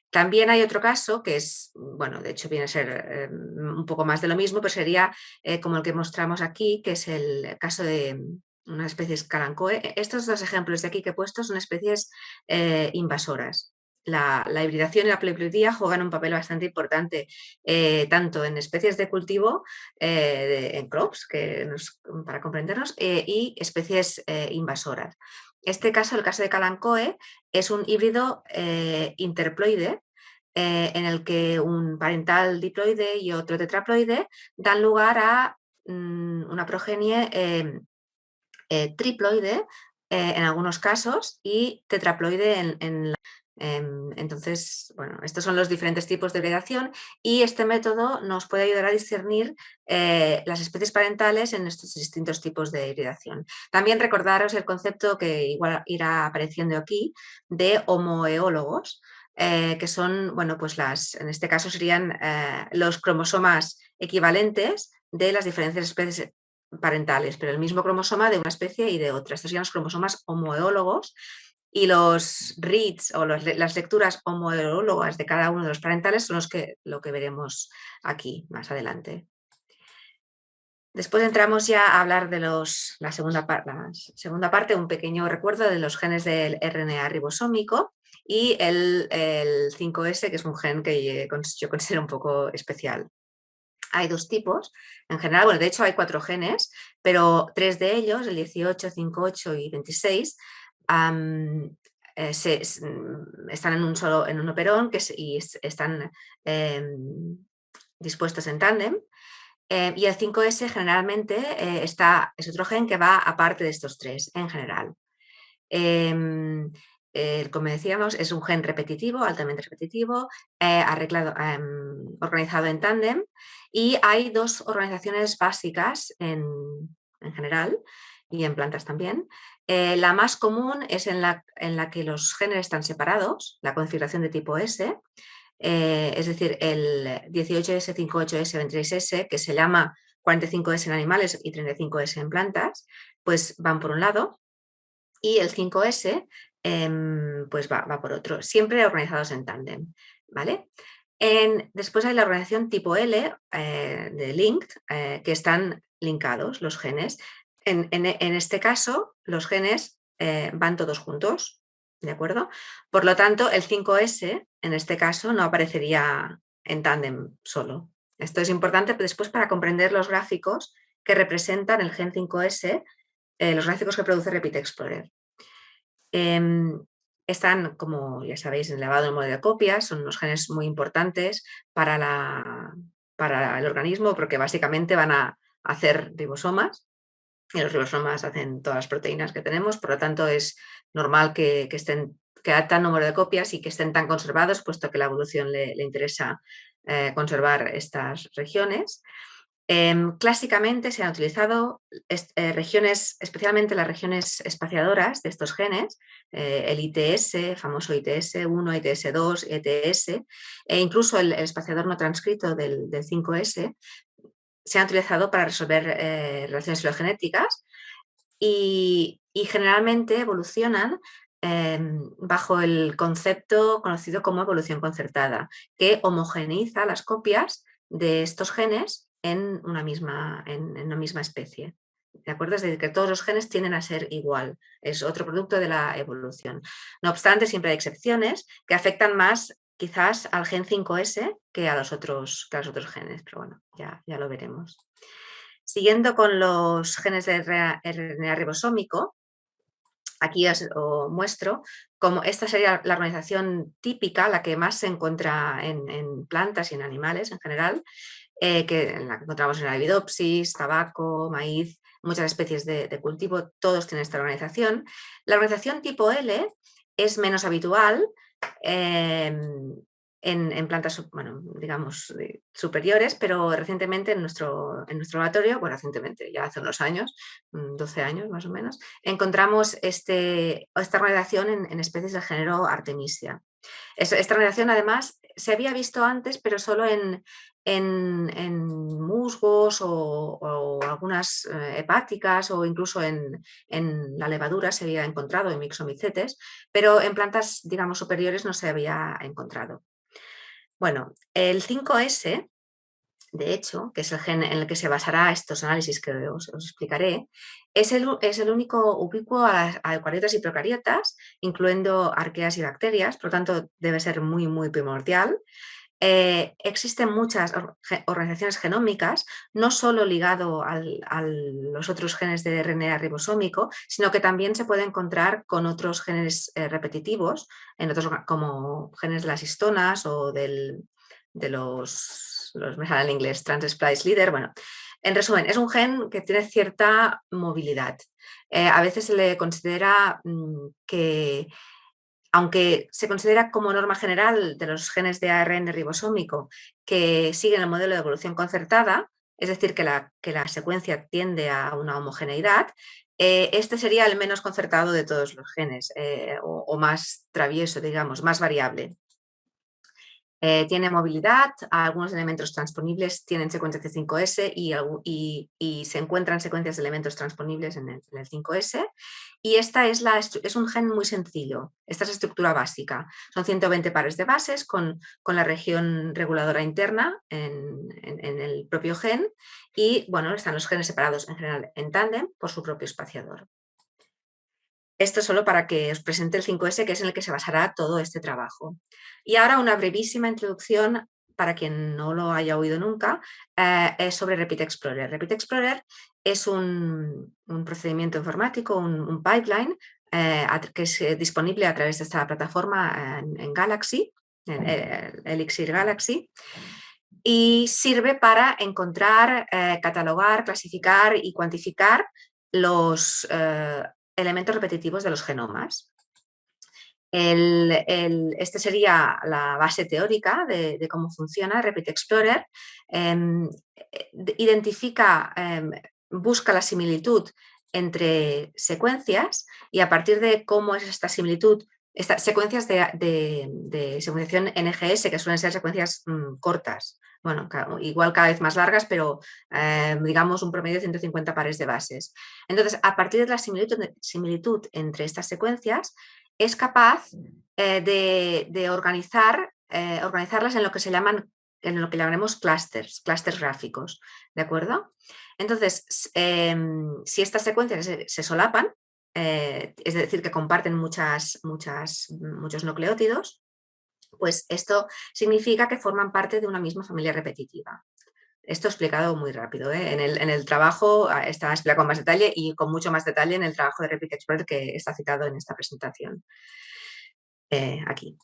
También hay otro caso que es, de hecho viene a ser un poco más de lo mismo, pero sería como el que mostramos aquí, que es el caso de unas especies Kalanchoe. Estos dos ejemplos de aquí que he puesto son especies invasoras. La hibridación y la poliploidía juegan un papel bastante importante, tanto en especies de cultivo, en crops, para comprendernos, y especies invasoras. El caso de Kalanchoe, es un híbrido interploide, en el que un parental diploide y otro tetraploide dan lugar a una progenie triploide en algunos casos y tetraploide entonces, estos son los diferentes tipos de hibridación y este método nos puede ayudar a discernir las especies parentales en estos distintos tipos de hibridación. También recordaros el concepto que igual irá apareciendo aquí de homoeólogos, que son, en este caso serían los cromosomas equivalentes de las diferentes especies parentales, pero el mismo cromosoma de una especie y de otra. Estos serían los cromosomas homoeólogos, y los reads o las lecturas homoeólogas de cada uno de los parentales son lo que veremos aquí más adelante. Después entramos ya a hablar de la segunda parte, un pequeño recuerdo de los genes del RNA ribosómico y el 5S, que es un gen que yo considero un poco especial. Hay dos tipos, en general, bueno, de hecho hay 4 genes, pero 3 de ellos, el 18, 58 y 26, están en un operón y están dispuestos en tándem. Y el 5S generalmente es otro gen que va aparte de estos 3 en general. Como decíamos, es un gen repetitivo, altamente repetitivo, organizado en tándem, y hay 2 organizaciones básicas en general y en plantas también. La más común es en la que los genes están separados, la configuración de tipo S, es decir, el 18S, 58S, 26S, que se llama 45S en animales y 35S en plantas, pues van por un lado, y el 5S pues va por otro, siempre organizados en tándem, ¿vale? Después hay la organización tipo L de linked, que están linkados los genes. En este caso, los genes van todos juntos, ¿de acuerdo? Por lo tanto, el 5S en este caso no aparecería en tándem solo. Esto es importante después para comprender los gráficos que representan el gen 5S, los gráficos que produce Repeat Explorer. Están, como ya sabéis, en el lavado del modelo de copias, son unos genes muy importantes para el organismo porque básicamente van a hacer ribosomas, y los ribosomas hacen todas las proteínas que tenemos, por lo tanto es normal que haya tan número de copias y que estén tan conservados, puesto que la evolución le interesa conservar estas regiones. Clásicamente se han utilizado regiones, especialmente las regiones espaciadoras de estos genes, el ITS, famoso ITS1, ITS2, ETS, e incluso el espaciador no transcrito del 5S, se han utilizado para resolver relaciones filogenéticas y generalmente evolucionan bajo el concepto conocido como evolución concertada, que homogeneiza las copias de estos genes en una misma especie. ¿De acuerdo? Es decir, que todos los genes tienden a ser igual. Es otro producto de la evolución. No obstante, siempre hay excepciones que afectan más quizás al gen 5S que a los otros genes, pero bueno, ya lo veremos. Siguiendo con los genes de RNA ribosómico, aquí os muestro cómo esta sería la organización típica, la que más se encuentra en plantas y en animales en general, que la que encontramos en la Arabidopsis, tabaco, maíz, muchas especies de cultivo, todos tienen esta organización. La organización tipo L es menos habitual en plantas, bueno, digamos, superiores, pero recientemente en nuestro laboratorio, bueno, recientemente, ya hace unos años, 12 años más o menos, encontramos esta organización en especies del género Artemisia. Esta organización además se había visto antes, pero solo en musgos o algunas hepáticas, o incluso en la levadura se había encontrado, en Myxomicetes, pero en plantas, digamos, superiores no se había encontrado. Bueno, el 5S, de hecho, que es el gen en el que se basará estos análisis que os explicaré, es el único ubicuo a eucariotas y procariotas, incluyendo arqueas y bacterias, por lo tanto debe ser muy, muy primordial. Existen muchas organizaciones genómicas, no solo ligado a los otros genes de RNA ribosómico, sino que también se puede encontrar con otros genes repetitivos, como genes de las histonas o de los me sale en inglés, trans-splice leader. Bueno, en resumen, es un gen que tiene cierta movilidad. A veces se le considera que, aunque se considera como norma general de los genes de ARN ribosómico que siguen el modelo de evolución concertada, es decir, que la secuencia tiende a una homogeneidad, este sería el menos concertado de todos los genes, o más travieso, digamos, más variable. Tiene movilidad, algunos elementos transponibles tienen secuencias de 5S y se encuentran secuencias de elementos transponibles en el 5S. Y esta es un gen muy sencillo, esta es la estructura básica. Son 120 pares de bases con la región reguladora interna en el propio gen y bueno, están los genes separados en general en tándem por su propio espaciador. Esto solo para que os presente el 5S, que es en el que se basará todo este trabajo. Y ahora una brevísima introducción, para quien no lo haya oído nunca, es sobre Repeat Explorer. Repeat Explorer es un procedimiento informático, un pipeline, que es disponible a través de esta plataforma en Galaxy, en Elixir Galaxy, y sirve para encontrar, catalogar, clasificar y cuantificar los elementos repetitivos de los genomas. Este sería la base teórica de cómo funciona Repeat Explorer. Identifica, busca la similitud entre secuencias y a partir de cómo es esta similitud, estas secuencias de secuenciación NGS, que suelen ser secuencias cortas, bueno, igual cada vez más largas, pero digamos un promedio de 150 pares de bases. Entonces, a partir de la similitud entre estas secuencias, es capaz de organizarlas en lo que se llaman, en lo que llamaremos clústeres gráficos, ¿de acuerdo? Entonces, si estas secuencias se solapan, es decir, que comparten muchos nucleótidos, pues esto significa que forman parte de una misma familia repetitiva. Esto explicado muy rápido, ¿eh? En el trabajo está explicado con más detalle y con mucho más detalle en el trabajo de Repeat Explorer que está citado en esta presentación. Aquí.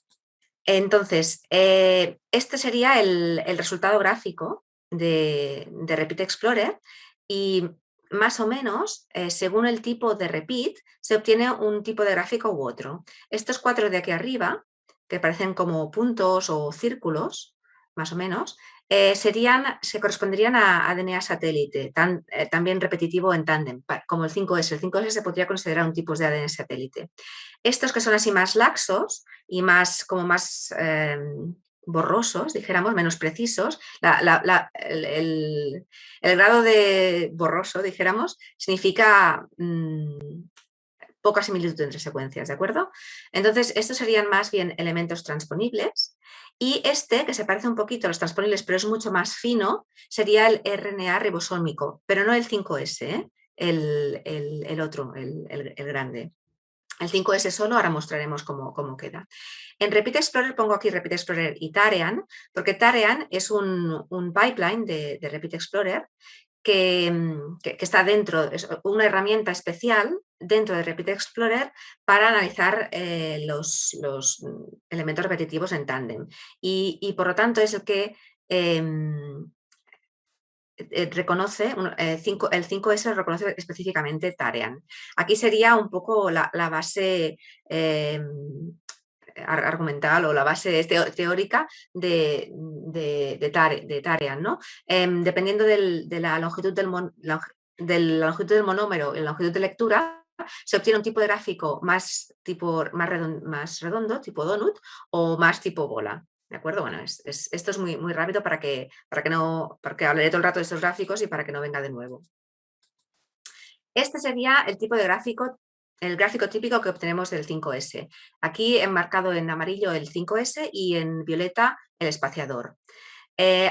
Entonces, este sería el resultado gráfico de Repeat Explorer y más o menos, según el tipo de repeat, se obtiene un tipo de gráfico u otro. Estos 4 de aquí arriba, que parecen como puntos o círculos, más o menos, se corresponderían a DNA satélite, también repetitivo en tándem, como el 5S. El 5S se podría considerar un tipo de ADN satélite. Estos que son así más laxos y como más borrosos, dijéramos, menos precisos, el grado de borroso, dijéramos, significa poca similitud entre secuencias, ¿de acuerdo? Entonces, estos serían más bien elementos transponibles y este, que se parece un poquito a los transponibles, pero es mucho más fino, sería el RNA ribosómico, pero no el 5S, el otro, el grande. El 5S solo, ahora mostraremos cómo queda. En Repeat Explorer pongo aquí Repeat Explorer y Tarean, porque Tarean es un pipeline de Repeat Explorer que está dentro, es una herramienta especial dentro de Repeat Explorer para analizar los elementos repetitivos en tándem. Y por lo tanto es el que reconoce, el 5S reconoce específicamente Tarean. Aquí sería un poco la base argumental o la base teórica de Tarean, ¿no? Dependiendo de la longitud del monómero y la longitud de lectura, se obtiene un tipo de gráfico más redondo, tipo donut, o más tipo bola. ¿De acuerdo? Bueno, esto es muy, muy rápido porque hablaré todo el rato de estos gráficos y para que no venga de nuevo. Este sería el tipo de gráfico, el gráfico típico que obtenemos del 5S. Aquí enmarcado en amarillo el 5S y en violeta el espaciador.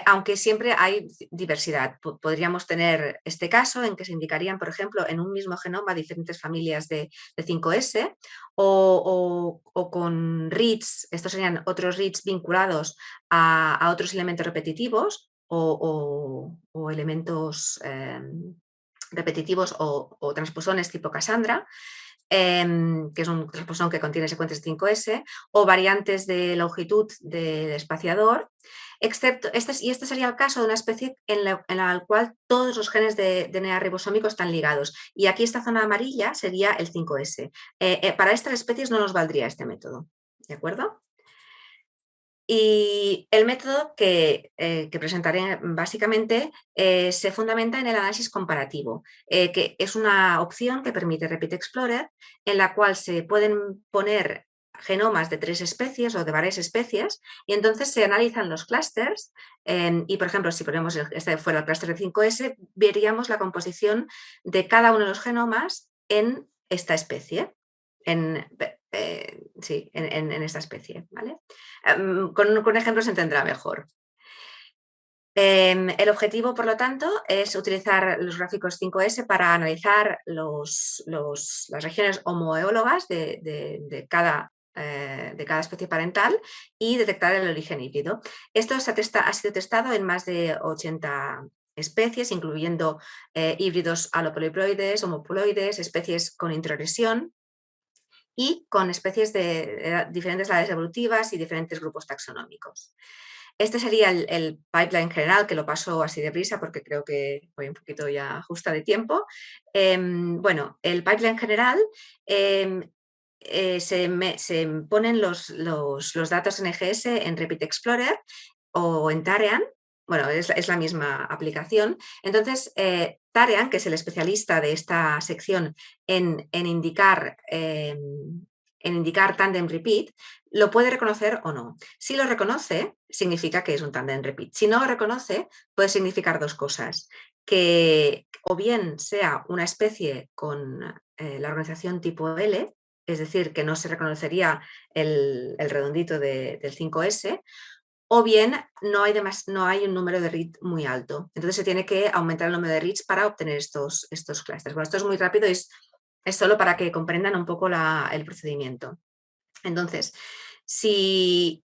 Aunque siempre hay diversidad. Podríamos tener este caso en que se indicarían, por ejemplo, en un mismo genoma diferentes familias de 5S o con reads, estos serían otros reads vinculados a otros elementos repetitivos o elementos repetitivos o transposones tipo Cassandra, que es un transposón que contiene secuencias 5S, o variantes de longitud del espaciador, excepto este sería el caso de una especie en la cual todos los genes de DNA ribosómico están ligados. Y aquí esta zona amarilla sería el 5S. Para estas especies no nos valdría este método, ¿de acuerdo? Y el método que presentaré básicamente se fundamenta en el análisis comparativo, que es una opción que permite Repeat Explorer, en la cual se pueden poner genomas de 3 especies o de varias especies, y entonces se analizan los clústeres y, por ejemplo, si ponemos este fuera el clúster de 5S, veríamos la composición de cada uno de los genomas en esta especie, en esta especie, ¿vale? Con ejemplos se entenderá mejor. El objetivo, por lo tanto, es utilizar los gráficos 5S para analizar las regiones homoeólogas de cada especie parental y detectar el origen híbrido. Esto ha sido testado en más de 80 especies, incluyendo híbridos alopoliploides, homoploides, especies con introgresión y con especies de diferentes edades evolutivas y diferentes grupos taxonómicos. Este sería el pipeline general, que lo paso así deprisa porque creo que voy un poquito ya justa de tiempo. Bueno, el pipeline general se ponen los datos NGS en Repeat Explorer o en Tarean. Bueno, es la misma aplicación. Entonces, Tarean, que es el especialista de esta sección en indicar tandem repeat, lo puede reconocer o no. Si lo reconoce, significa que es un tandem repeat. Si no lo reconoce, puede significar dos cosas. Que o bien sea una especie con la organización tipo L, es decir, que no se reconocería el redondito del 5S, o bien no hay un número de reads muy alto. Entonces se tiene que aumentar el número de reads para obtener estos clústeres. Bueno, esto es muy rápido y es solo para que comprendan un poco el procedimiento. Entonces, si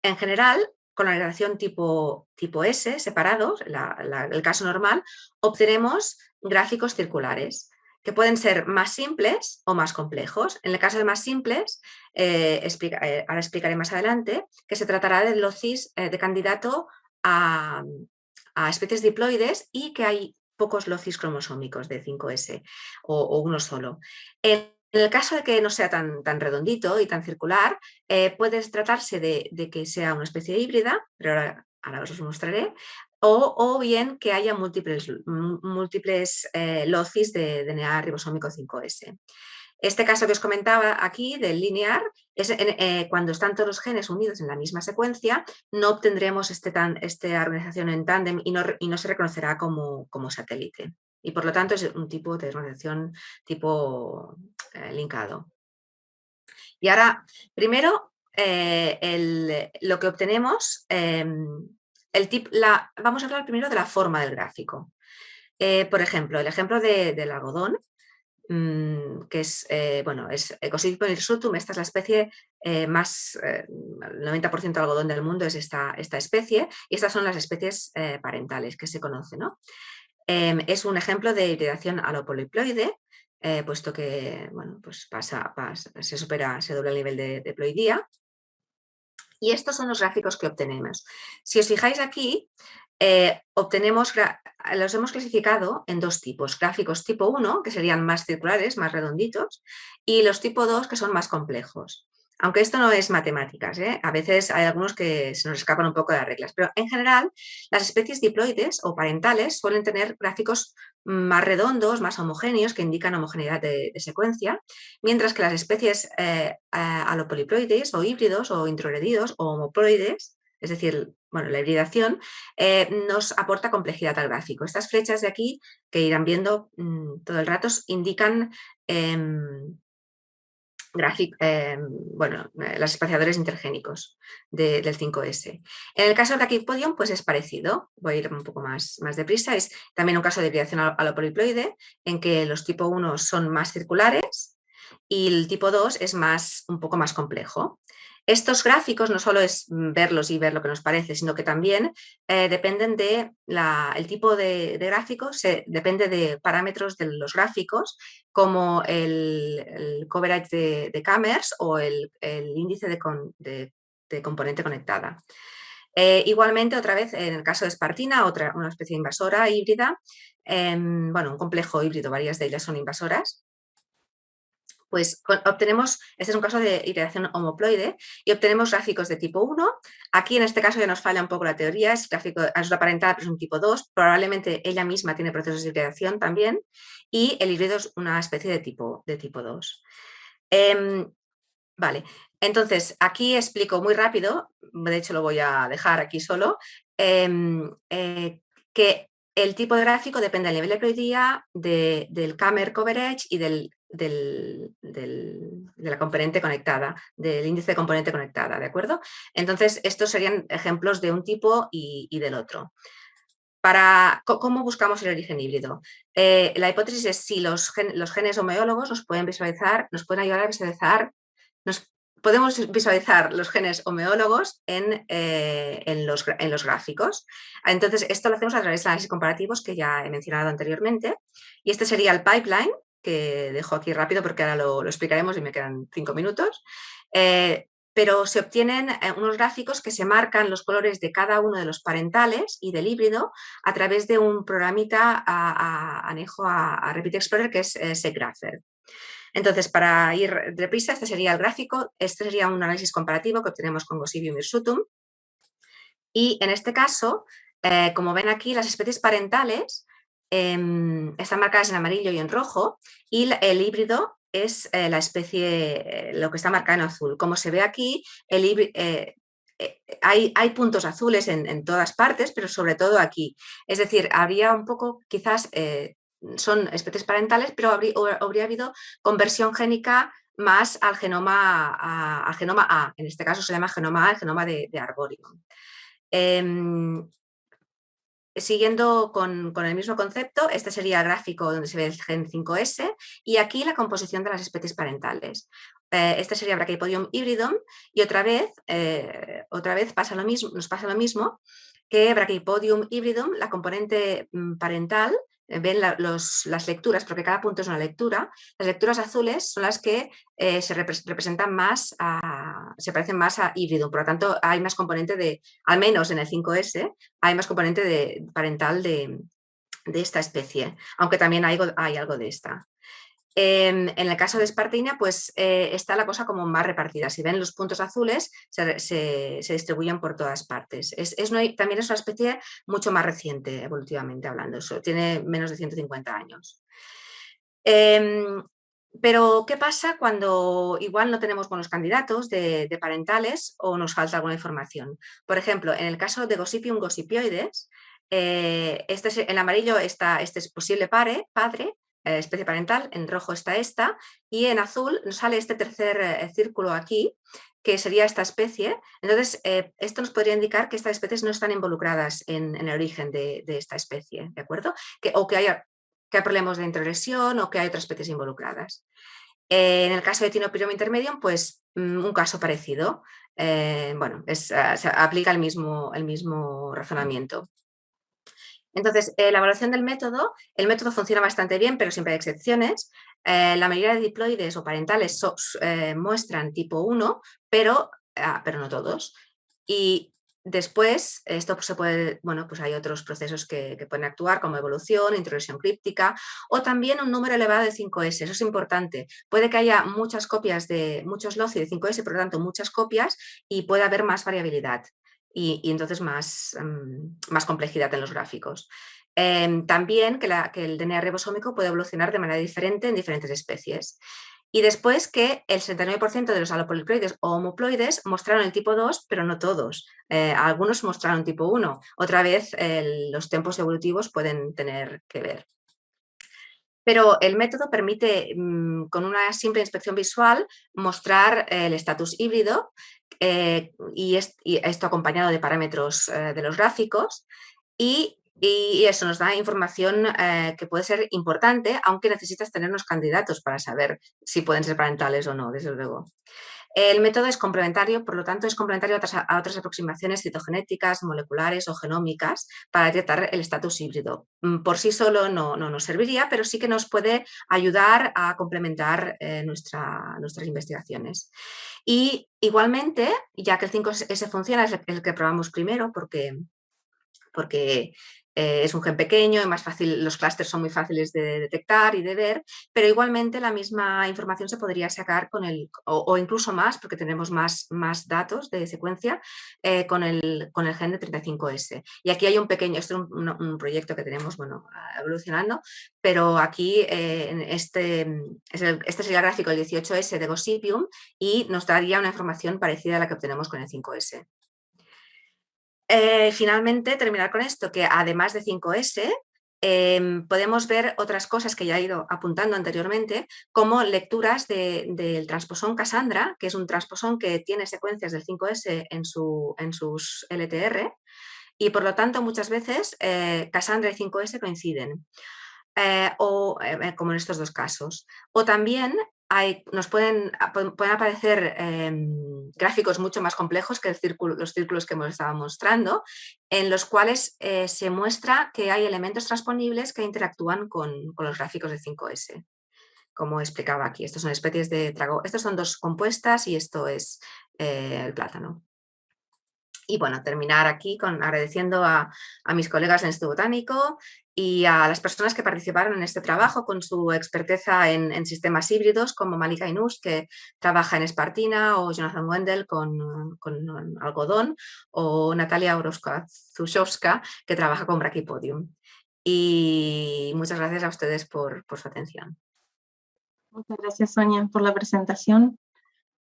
en general, con la organización tipo S, separados, el caso normal, obtenemos gráficos circulares, que pueden ser más simples o más complejos. En el caso de más simples, ahora explicaré más adelante, que se tratará de locis de candidato a especies diploides y que hay pocos locis cromosómicos de 5S o uno solo. En el caso de que no sea tan redondito y tan circular, puede tratarse de que sea una especie híbrida, pero ahora os mostraré, o bien que haya múltiples locis de DNA ribosómico 5S. Este caso que os comentaba aquí del linear, es cuando están todos los genes unidos en la misma secuencia, no obtendremos esta organización en tándem y no se reconocerá como satélite. Y por lo tanto es un tipo de organización tipo linkado. Y ahora, primero, lo que obtenemos, vamos a hablar primero de la forma del gráfico. Por ejemplo, el ejemplo del algodón, que es Ecosylpon hirsutum. Esta es la especie más, el 90% de algodón del mundo es esta especie, y estas son las especies parentales que se conocen, ¿no? Es un ejemplo de hibridación alopoliploide, puesto que pues se dobla el nivel de ploidía. Y estos son los gráficos que obtenemos. Si os fijáis aquí, los hemos clasificado en dos tipos: gráficos tipo 1, que serían más circulares, más redonditos, y los tipo 2, que son más complejos. Aunque esto no es matemáticas, a veces hay algunos que se nos escapan un poco de las reglas, pero en general las especies diploides o parentales suelen tener gráficos más redondos, más homogéneos, que indican homogeneidad de secuencia, mientras que las especies alopoliploides o híbridos o introgredidos o homoploides, es decir, la hibridación, nos aporta complejidad al gráfico. Estas flechas de aquí, que irán viendo todo el rato, indican los espaciadores intergénicos del 5S. En el caso del Brachypodium, pues es parecido. Voy a ir un poco más deprisa. Es también un caso de hibridación alopoliploide, en que los tipo 1 son más circulares y el tipo 2 es un poco más complejo. Estos gráficos no solo es verlos y ver lo que nos parece, sino que también dependen el tipo de gráfico, depende de parámetros de los gráficos, como el coverage de Cammers o el índice de componente conectada. Igualmente, otra vez, en el caso de Spartina, una especie invasora híbrida, un complejo híbrido, varias de ellas son invasoras. Pues obtenemos, este es un caso de hibridación homoploide, y obtenemos gráficos de tipo 1. Aquí en este caso ya nos falla un poco la teoría, es una parental, pero es un tipo 2, probablemente ella misma tiene procesos de hibridación también, y el híbrido es una especie de tipo 2. Vale, Entonces, aquí explico muy rápido, de hecho lo voy a dejar aquí solo, que el tipo de gráfico depende del nivel de ploidía, del camera coverage y de la componente conectada, del índice de componente conectada, ¿de acuerdo? Entonces, estos serían ejemplos de un tipo y del otro. ¿Cómo buscamos el origen híbrido? La hipótesis es si los genes homeólogos nos pueden ayudar a visualizar, podemos visualizar los genes homeólogos en los gráficos. Entonces, esto lo hacemos a través de análisis comparativos que ya he mencionado anteriormente. Y este sería el pipeline, que dejo aquí rápido porque ahora lo explicaremos y me quedan 5 minutos. Pero se obtienen unos gráficos que se marcan los colores de cada uno de los parentales y del híbrido a través de un programita anejo a Repeat Explorer que es SegGrapher. Entonces, para ir deprisa, este sería el gráfico, este sería un análisis comparativo que obtenemos con Gossypium hirsutum. Y en este caso, como ven aquí, las especies parentales están marcadas en amarillo y en rojo, y el híbrido es la especie, lo que está marcado en azul. Como se ve aquí, hay puntos azules en todas partes, pero sobre todo aquí. Es decir, habría un poco, quizás, son especies parentales, pero habría habido conversión génica más al genoma A. En este caso se llama genoma A, el genoma de Arborium. Siguiendo con el mismo concepto, este sería el gráfico donde se ve el gen 5S y aquí la composición de las especies parentales. Este sería Brachypodium hybridum y otra vez nos pasa lo mismo que Brachypodium hybridum, la componente parental, ven las lecturas, porque cada punto es una lectura. Las lecturas azules son las que se representan más, se parecen más a híbrido, por lo tanto hay más componente al menos en el 5S, hay más componente parental de esta especie, aunque también hay algo de esta. En el caso de Spartina, pues está la cosa como más repartida. Si ven los puntos azules, se distribuyen por todas partes. También es una especie mucho más reciente, evolutivamente hablando. Tiene menos de 150 años. Pero, ¿qué pasa cuando igual no tenemos buenos candidatos de parentales o nos falta alguna información? Por ejemplo, en el caso de Gossypium gossipioides, en amarillo está este posible padre, especie parental, en rojo está esta, y en azul nos sale este tercer círculo aquí, que sería esta especie. Entonces, esto nos podría indicar que estas especies no están involucradas en el origen de esta especie, ¿de acuerdo? O que hay problemas de introlesión o que hay otras especies involucradas. En el caso de Tinopyrium intermedium, pues un caso parecido. Bueno, se aplica el mismo razonamiento. Entonces, la evaluación del método, el método funciona bastante bien, pero siempre hay excepciones. La mayoría de diploides o parentales muestran tipo 1, pero no todos. Y después, esto se puede, bueno, pues hay otros procesos que pueden actuar, como evolución, introlesión críptica, o también un número elevado de 5S, eso es importante. Puede que haya muchos loci de 5S, por lo tanto, muchas copias, y puede haber más variabilidad. Y entonces más complejidad en los gráficos. También que el DNA ribosómico puede evolucionar de manera diferente en diferentes especies. Y después que el 69% de los alopoliploides o homoploides mostraron el tipo 2, pero no todos. Algunos mostraron tipo 1. Otra vez los tiempos evolutivos pueden tener que ver. Pero el método permite, con una simple inspección visual, mostrar el estatus híbrido y esto acompañado de parámetros de los gráficos y eso nos da información que puede ser importante, aunque necesitas tener unos candidatos para saber si pueden ser parentales o no, desde luego. El método es complementario, por lo tanto, es complementario a otras aproximaciones citogenéticas, moleculares o genómicas para detectar el estatus híbrido. Por sí solo no nos serviría, pero sí que nos puede ayudar a complementar nuestras investigaciones. Y igualmente, ya que el 5S funciona, es el que probamos primero, porque Es un gen pequeño, es más fácil, los clústeres son muy fáciles de detectar y de ver, pero igualmente la misma información se podría sacar con o incluso más, porque tenemos más datos de secuencia con el gen de 35S. Y aquí hay un pequeño, esto es un proyecto que tenemos, bueno, evolucionando, pero aquí este es el gráfico del 18S de Gossypium y nos daría una información parecida a la que obtenemos con el 5S. Finalmente, terminar con esto, que además de 5S, podemos ver otras cosas que ya he ido apuntando anteriormente, como lecturas del transposón Cassandra, que es un transposón que tiene secuencias del 5S en sus LTR, y por lo tanto muchas veces Cassandra y 5S coinciden, como en estos dos casos. O también nos pueden aparecer gráficos mucho más complejos que los círculos que hemos estado mostrando, en los cuales se muestra que hay elementos transponibles que interactúan con los gráficos de 5S, como explicaba aquí. Estos son especies de trago. Estos son dos compuestas y esto es el plátano. Y bueno, terminar aquí agradeciendo a mis colegas del Instituto Botánico y a las personas que participaron en este trabajo con su experteza en sistemas híbridos, como Malika Inus, que trabaja en espartina, o Jonathan Wendell con algodón, o Natalia Orozco-Zuszowska, que trabaja con Brachypodium. Y muchas gracias a ustedes por su atención. Muchas gracias, Sonia, por la presentación.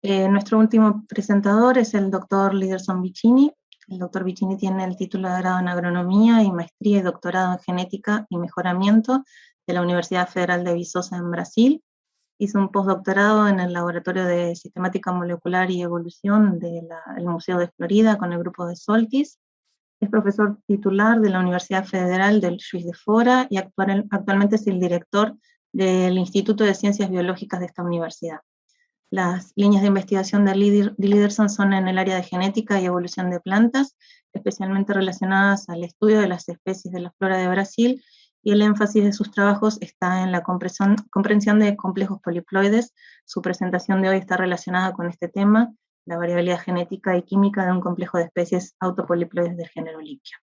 Nuestro último presentador es el doctor Lyderson Vicini. El doctor Vicini tiene el título de grado en agronomía y maestría y doctorado en genética y mejoramiento de la Universidad Federal de Viçosa en Brasil. Hizo un postdoctorado en el Laboratorio de Sistemática Molecular y Evolución del Museo de Florida con el grupo de Soltis. Es profesor titular de la Universidad Federal del Juiz de Fora y actualmente es el director del Instituto de Ciencias Biológicas de esta universidad. Las líneas de investigación de Lyderson son en el área de genética y evolución de plantas, especialmente relacionadas al estudio de las especies de la flora de Brasil, y el énfasis de sus trabajos está en la comprensión de complejos poliploides. Su presentación de hoy está relacionada con este tema, la variabilidad genética y química de un complejo de especies autopoliploides del género Lycia.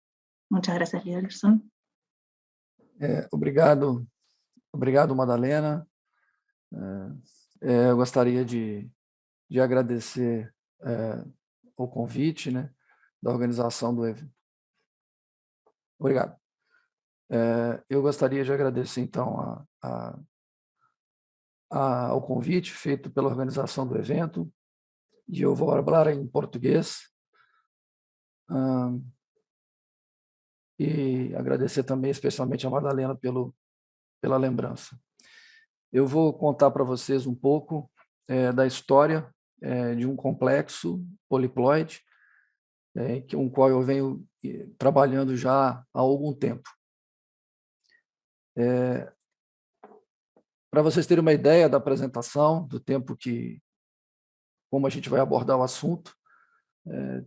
Muchas gracias, Lyderson. Obrigado, Madalena. Eu gostaria de agradecer o convite, né, da organização do evento. Obrigado. Eu gostaria de agradecer, então, ao convite feito pela organização do evento, e eu vou falar em português. E agradecer também especialmente a Madalena pela lembrança. Eu vou contar para vocês um pouco da história de um complexo poliploide, com o qual eu venho trabalhando já há algum tempo. Para vocês terem uma ideia da apresentação, do tempo como a gente vai abordar o assunto,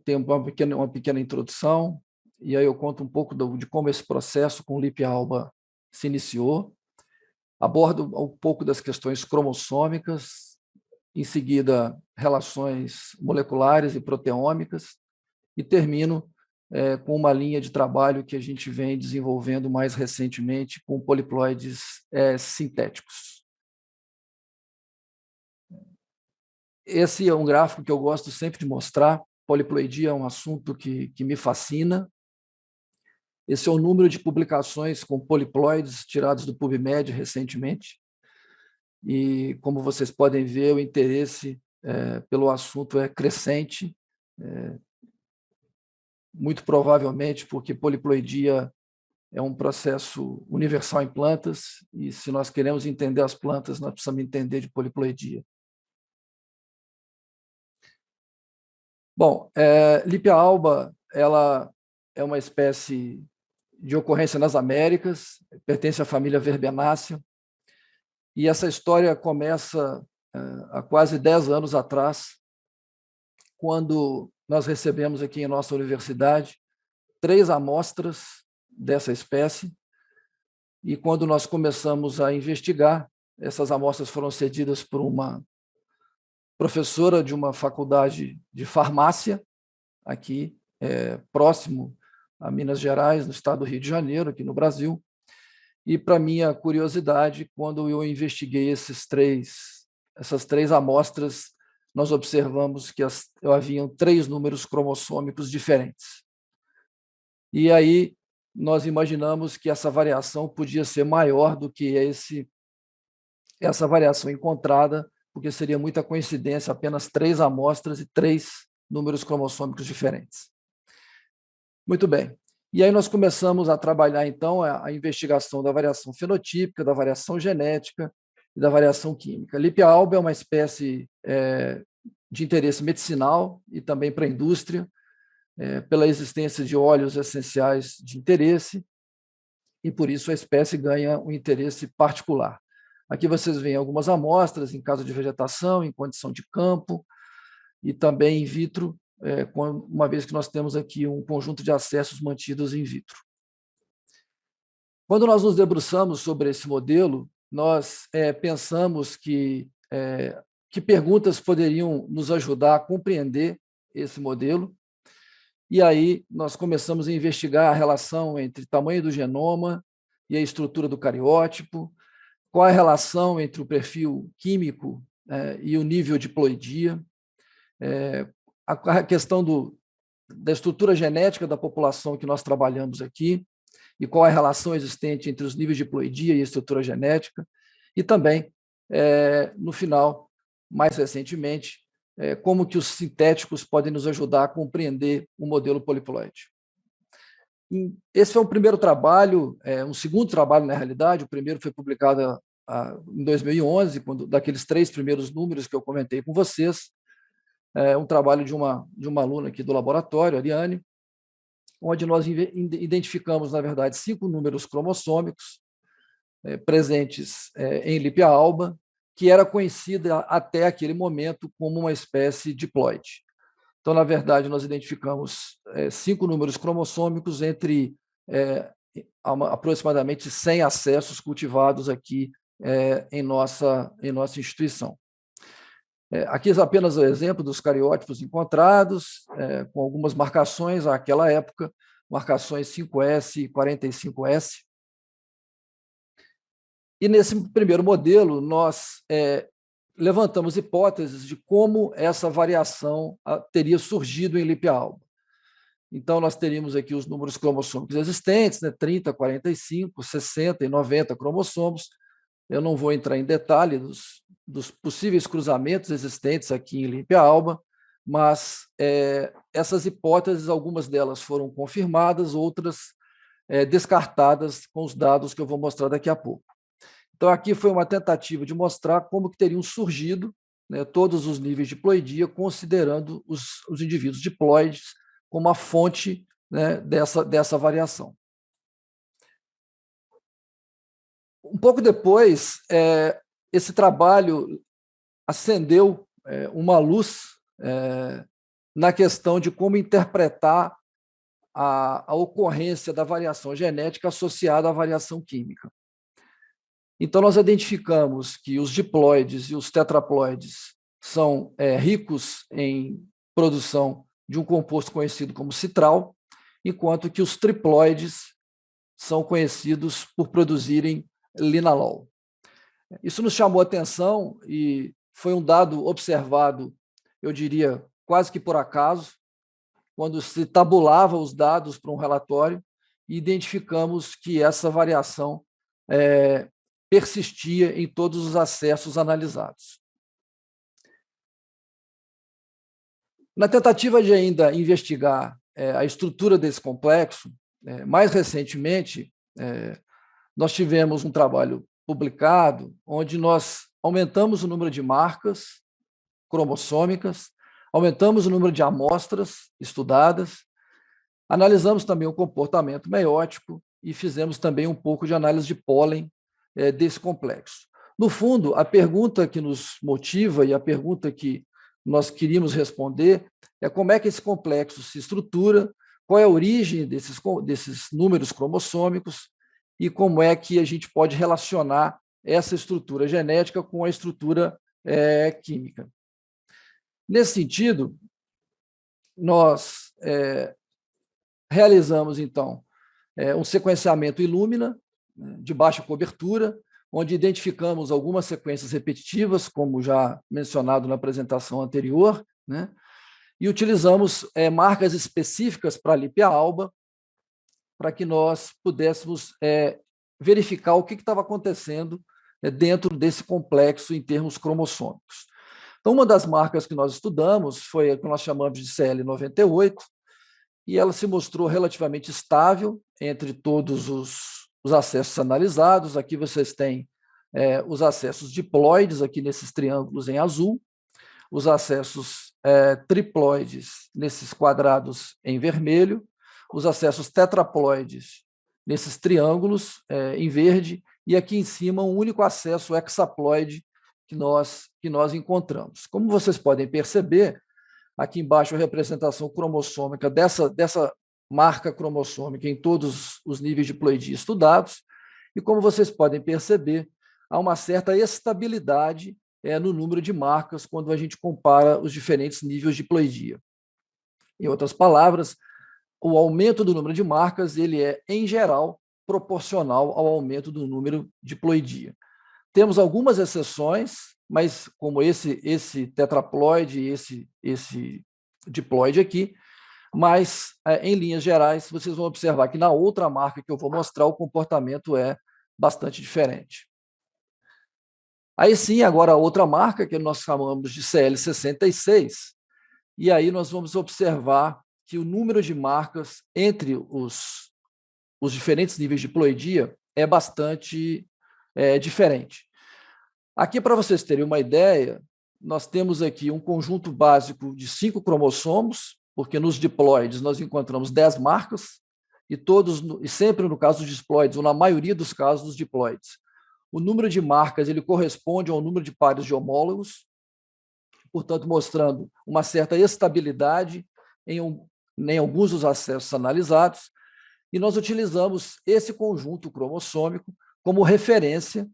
tem uma pequena introdução, e aí eu conto um pouco de como esse processo com Lycia alba se iniciou, abordo um pouco das questões cromossômicas, em seguida relações moleculares e proteômicas, e termino com uma linha de trabalho que a gente vem desenvolvendo mais recentemente com poliploides sintéticos. Esse é um gráfico que eu gosto sempre de mostrar. Poliploidia é um assunto que me fascina. Esse é o número de publicações com poliploides tirados do PubMed recentemente. E, como vocês podem ver, o interesse pelo assunto é crescente, muito provavelmente porque poliploidia é um processo universal em plantas, e se nós queremos entender as plantas, nós precisamos entender de poliploidia. Bom, Lycia alba, ela é uma espécie de ocorrência nas Américas, pertence à família Verbenácea, e essa história começa há quase 10 anos atrás, quando nós recebemos aqui em nossa universidade 3 amostras dessa espécie, e quando nós começamos a investigar, essas amostras foram cedidas por uma professora de uma faculdade de farmácia, aqui próximo a Minas Gerais, no estado do Rio de Janeiro, aqui no Brasil. E, para minha curiosidade, quando eu investiguei essas três amostras, nós observamos que haviam 3 números cromossômicos diferentes. E aí nós imaginamos que essa variação podia ser maior do que essa variação encontrada, porque seria muita coincidência, apenas 3 amostras e 3 números cromossômicos diferentes. Muito bem. E aí nós começamos a trabalhar, então, a investigação da variação fenotípica, da variação genética e da variação química. Lipia alba é uma espécie de interesse medicinal e também para a indústria, pela existência de óleos essenciais de interesse, e por isso a espécie ganha um interesse particular. Aqui vocês veem algumas amostras em caso de vegetação, em condição de campo, e também in vitro, uma vez que nós temos aqui um conjunto de acessos mantidos in vitro. Quando nós nos debruçamos sobre esse modelo, nós pensamos que perguntas poderiam nos ajudar a compreender esse modelo, e aí nós começamos a investigar a relação entre o tamanho do genoma e a estrutura do cariótipo, qual é a relação entre o perfil químico e o nível de diploidia, a questão da estrutura genética da população que nós trabalhamos aqui, e qual é a relação existente entre os níveis de diploidia e a estrutura genética, e também, no final, mais recentemente, como que os sintéticos podem nos ajudar a compreender o modelo poliploide. Esse foi o primeiro trabalho, um segundo trabalho, na realidade. O primeiro foi publicado em 2011, daqueles 3 primeiros números que eu comentei com vocês, um trabalho de uma aluna aqui do laboratório, Ariane, onde nós identificamos, na verdade, 5 números cromossômicos presentes em Lipia alba, que era conhecida até aquele momento como uma espécie diploide. Então, na verdade, nós identificamos 5 números cromossômicos entre aproximadamente 100 acessos cultivados aqui em nossa instituição. Aqui é apenas o exemplo dos cariótipos encontrados, com algumas marcações àquela época, marcações 5S e 45S. E nesse primeiro modelo, nós levantamos hipóteses de como essa variação teria surgido em Lipia alba. Então, nós teríamos aqui os números cromossômicos existentes, 30, 45, 60 e 90 cromossomos. Eu não vou entrar em detalhe dos possíveis cruzamentos existentes aqui em Lipia alba, mas essas hipóteses, algumas delas foram confirmadas, outras descartadas com os dados que eu vou mostrar daqui a pouco. Então, aqui foi uma tentativa de mostrar como que teriam surgido todos os níveis de diploidia, considerando os indivíduos diploides como a fonte dessa variação. Um pouco depois, esse trabalho acendeu uma luz na questão de como interpretar a ocorrência da variação genética associada à variação química. Então, nós identificamos que os diploides e os tetraploides são ricos em produção de um composto conhecido como citral, enquanto que os triploides são conhecidos por produzirem linalol. Isso nos chamou a atenção e foi um dado observado, eu diria, quase que por acaso, quando se tabulava os dados para um relatório, e identificamos que essa variação persistia em todos os acessos analisados. Na tentativa de ainda investigar a estrutura desse complexo, mais recentemente, nós tivemos um trabalho publicado onde nós aumentamos o número de marcas cromossômicas, aumentamos o número de amostras estudadas, analisamos também o comportamento meiótico e fizemos também um pouco de análise de pólen desse complexo. No fundo, a pergunta que nos motiva e a pergunta que nós queríamos responder é como é que esse complexo se estrutura, qual é a origem desses números cromossômicos e como é que a gente pode relacionar essa estrutura genética com a estrutura química. Nesse sentido, nós Realizamos, então, um sequenciamento Illumina, de baixa cobertura, onde identificamos algumas sequências repetitivas, como já mencionado na apresentação anterior, né? E utilizamos marcas específicas para a lípia alba, para que nós pudéssemos verificar o que estava acontecendo dentro desse complexo em termos cromossômicos. Então, uma das marcas que nós estudamos foi a que nós chamamos de CL98, e ela se mostrou relativamente estável entre todos os acessos analisados. Aqui vocês têm os acessos diploides, aqui nesses triângulos em azul, os acessos triploides nesses quadrados em vermelho, os acessos tetraploides nesses triângulos em verde, e aqui em cima um único acesso hexaploide que nós encontramos. Como vocês podem perceber, aqui embaixo a representação cromossômica dessa marca cromossômica em todos os níveis de diploidia estudados, e como vocês podem perceber, há uma certa estabilidade no número de marcas quando a gente compara os diferentes níveis de diploidia. Em outras palavras, o aumento do número de marcas ele é, em geral, proporcional ao aumento do número de diploidia. Temos algumas exceções, mas como esse tetraploide e esse diploide aqui, mas, em linhas gerais, vocês vão observar que na outra marca que eu vou mostrar, o comportamento é bastante diferente. Aí sim, agora a outra marca, que nós chamamos de CL66, e aí nós vamos observar que o número de marcas entre os diferentes níveis de diploidia é bastante diferente. Aqui, para vocês terem uma ideia, nós temos aqui um conjunto básico de 5 cromossomos, porque nos diploides nós encontramos 10 marcas, e sempre no caso dos diploides, ou na maioria dos casos dos diploides, o número de marcas ele corresponde ao número de pares de homólogos, portanto, mostrando uma certa estabilidade em alguns dos acessos analisados, e nós utilizamos esse conjunto cromossômico como referência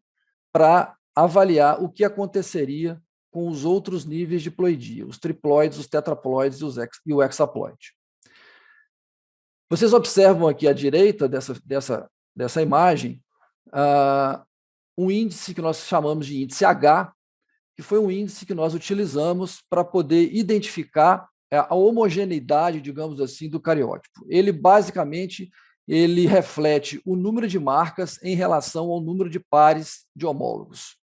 para avaliar o que aconteceria com os outros níveis de diploidia, os triploides, os tetraploides e o hexaploide. Vocês observam aqui à direita dessa imagem um índice que nós chamamos de índice H, que foi um índice que nós utilizamos para poder identificar a homogeneidade, digamos assim, do cariótipo. Ele, basicamente, ele reflete o número de marcas em relação ao número de pares de homólogos.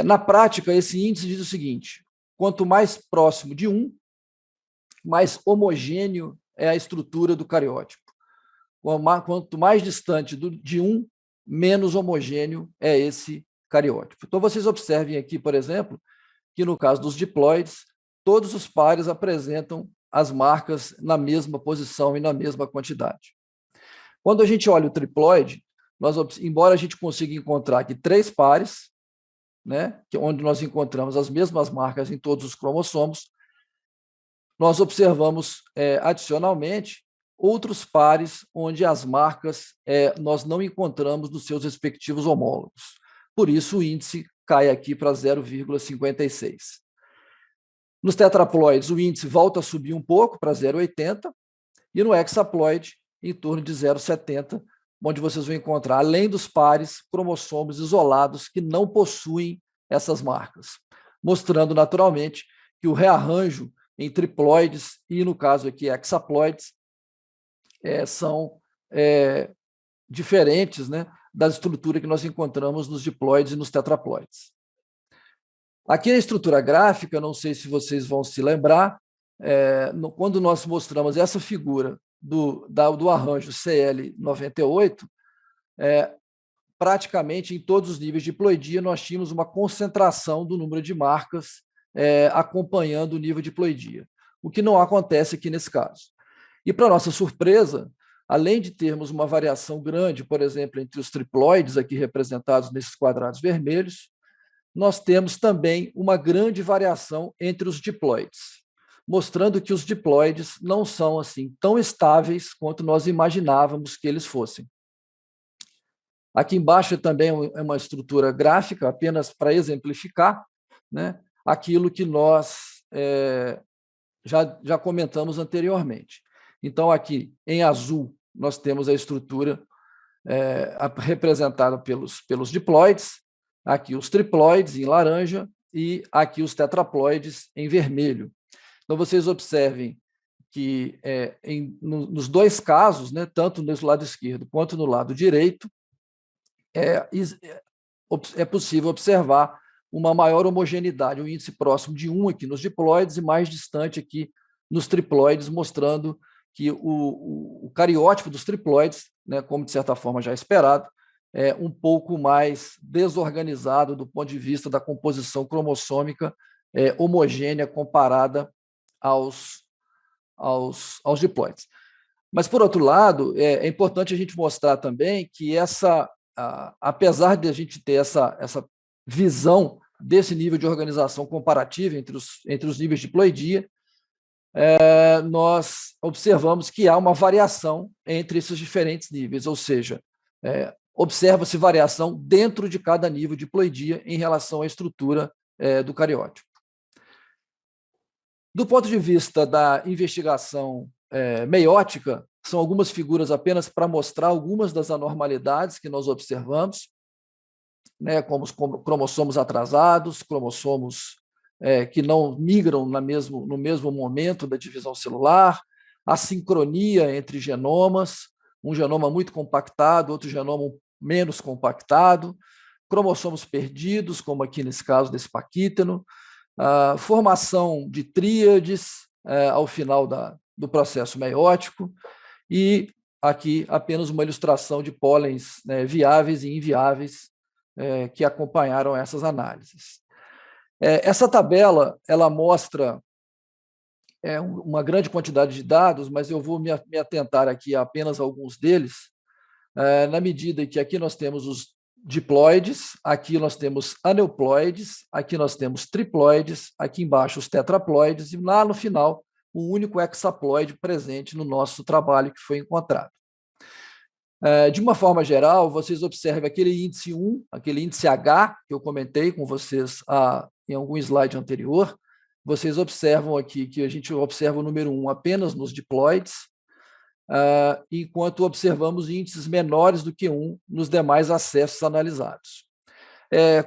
Na prática, esse índice diz o seguinte: quanto mais próximo de 1, mais homogêneo é a estrutura do cariótipo. Quanto mais distante de 1, menos homogêneo é esse cariótipo. Então, vocês observem aqui, por exemplo, que no caso dos diploides, todos os pares apresentam as marcas na mesma posição e na mesma quantidade. Quando a gente olha o triploide, embora a gente consiga encontrar aqui 3 pares, né, onde nós encontramos as mesmas marcas em todos os cromossomos, nós observamos adicionalmente outros pares onde as marcas nós não encontramos nos seus respectivos homólogos. Por isso, o índice cai aqui para 0,56. Nos tetraploides, o índice volta a subir um pouco para 0,80, e no hexaploide, em torno de 0,70, onde vocês vão encontrar, além dos pares, cromossomos isolados que não possuem essas marcas, mostrando naturalmente que o rearranjo em triploides e, no caso aqui, hexaploides, são diferentes, né, da estrutura que nós encontramos nos diploides e nos tetraploides. Aqui na estrutura gráfica, não sei se vocês vão se lembrar, quando nós mostramos essa figura do arranjo CL98, praticamente em todos os níveis de diploidia nós tínhamos uma concentração do número de marcas acompanhando o nível de diploidia, o que não acontece aqui nesse caso. E, para nossa surpresa, além de termos uma variação grande, por exemplo, entre os triploides, aqui representados nesses quadrados vermelhos, nós temos também uma grande variação entre os diploides, mostrando que os diploides não são assim tão estáveis quanto nós imaginávamos que eles fossem. Aqui embaixo também é uma estrutura gráfica, apenas para exemplificar, né, aquilo que nós já comentamos anteriormente. Então, aqui, em azul, nós temos a estrutura representada pelos diploides, aqui os triploides em laranja e aqui os tetraploides em vermelho. Então, vocês observem que nos dois casos, né, tanto no lado esquerdo quanto no lado direito, é possível observar uma maior homogeneidade, um índice próximo de 1 aqui nos diploides e mais distante aqui nos triploides, mostrando que o cariótipo dos triploides, né, como de certa forma já esperado, é um pouco mais desorganizado do ponto de vista da composição cromossômica homogênea comparada aos diploides. Mas, por outro lado, é importante a gente mostrar também que apesar de a gente ter essa visão desse nível de organização comparativa entre os níveis de diploidia, nós observamos que há uma variação entre esses diferentes níveis, ou seja, observa-se variação dentro de cada nível de diploidia em relação à estrutura do cariótipo. Do ponto de vista da investigação meiótica, são algumas figuras apenas para mostrar algumas das anormalidades que nós observamos, né, como os cromossomos atrasados, cromossomos que não migram no mesmo momento da divisão celular, a sincronia entre genomas, um genoma muito compactado, outro genoma menos compactado, cromossomos perdidos, como aqui nesse caso desse paquíteno, a formação de tríades ao final do processo meiótico, e aqui apenas uma ilustração de pólens viáveis e inviáveis que acompanharam essas análises. Essa tabela ela mostra uma grande quantidade de dados, mas eu vou me atentar aqui a apenas alguns deles, na medida em que aqui nós temos os diploides, aqui nós temos aneuploides, aqui nós temos triploides, aqui embaixo os tetraploides e lá no final o único hexaploide presente no nosso trabalho que foi encontrado. De uma forma geral, vocês observam aquele índice 1, aquele índice H, que eu comentei com vocês em algum slide anterior. Vocês observam aqui que a gente observa o número 1 apenas nos diploides, enquanto observamos índices menores do que 1 nos demais acessos analisados.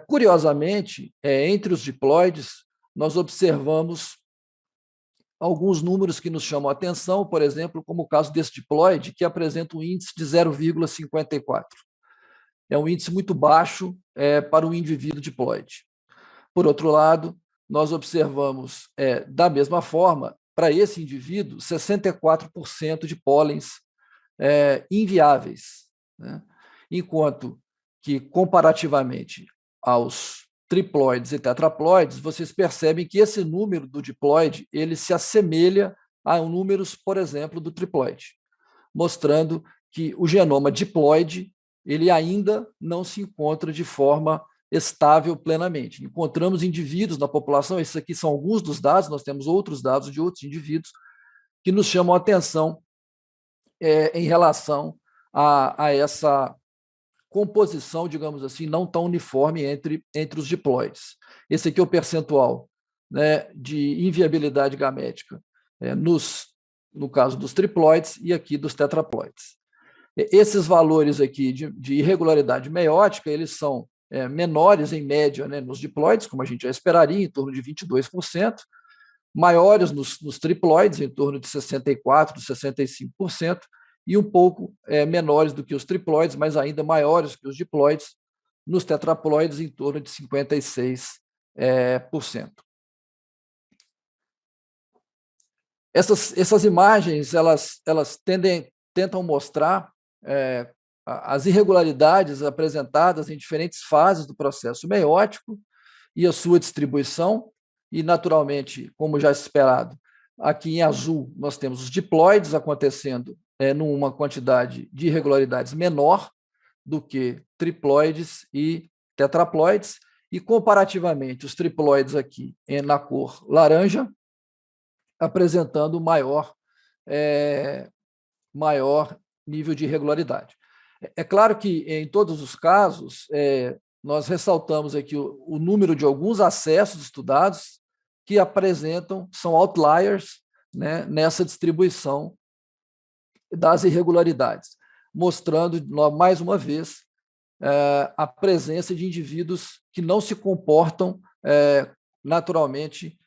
Curiosamente, entre os diploides, nós observamos alguns números que nos chamam a atenção, por exemplo, como o caso desse diploide, que apresenta um índice de 0,54. É um índice muito baixo para o indivíduo diploide. Por outro lado, nós observamos, da mesma forma, para esse indivíduo, 64% de pólens inviáveis, né? Enquanto que, comparativamente aos triploides e tetraploides, vocês percebem que esse número do diploide ele se assemelha a números, por exemplo, do triploide, mostrando que o genoma diploide ele ainda não se encontra de forma estável plenamente. Encontramos indivíduos na população, esses aqui são alguns dos dados, nós temos outros dados de outros indivíduos que nos chamam a atenção em relação a essa composição, digamos assim, não tão uniforme entre os diploides. Esse aqui é o percentual, né, de inviabilidade gamética no caso dos triploides e aqui dos tetraploides. Esses valores aqui de irregularidade meiótica, eles são menores em média, né, nos diploides, como a gente já esperaria, em torno de 22%, maiores nos triploides, em torno de 64%, 65%, e um pouco menores do que os triploides, mas ainda maiores que os diploides, nos tetraploides, em torno de 56%. Essas imagens elas tentam mostrar as irregularidades apresentadas em diferentes fases do processo meiótico e a sua distribuição, e, naturalmente, como já esperado, aqui em azul nós temos os diploides acontecendo numa quantidade de irregularidades menor do que triploides e tetraploides, e, comparativamente, os triploides aqui na cor laranja, apresentando maior nível de irregularidade. É claro que, em todos os casos, nós ressaltamos aqui o número de alguns acessos estudados que são outliers, né, nessa distribuição das irregularidades, mostrando, mais uma vez, a presença de indivíduos que não se comportam naturalmente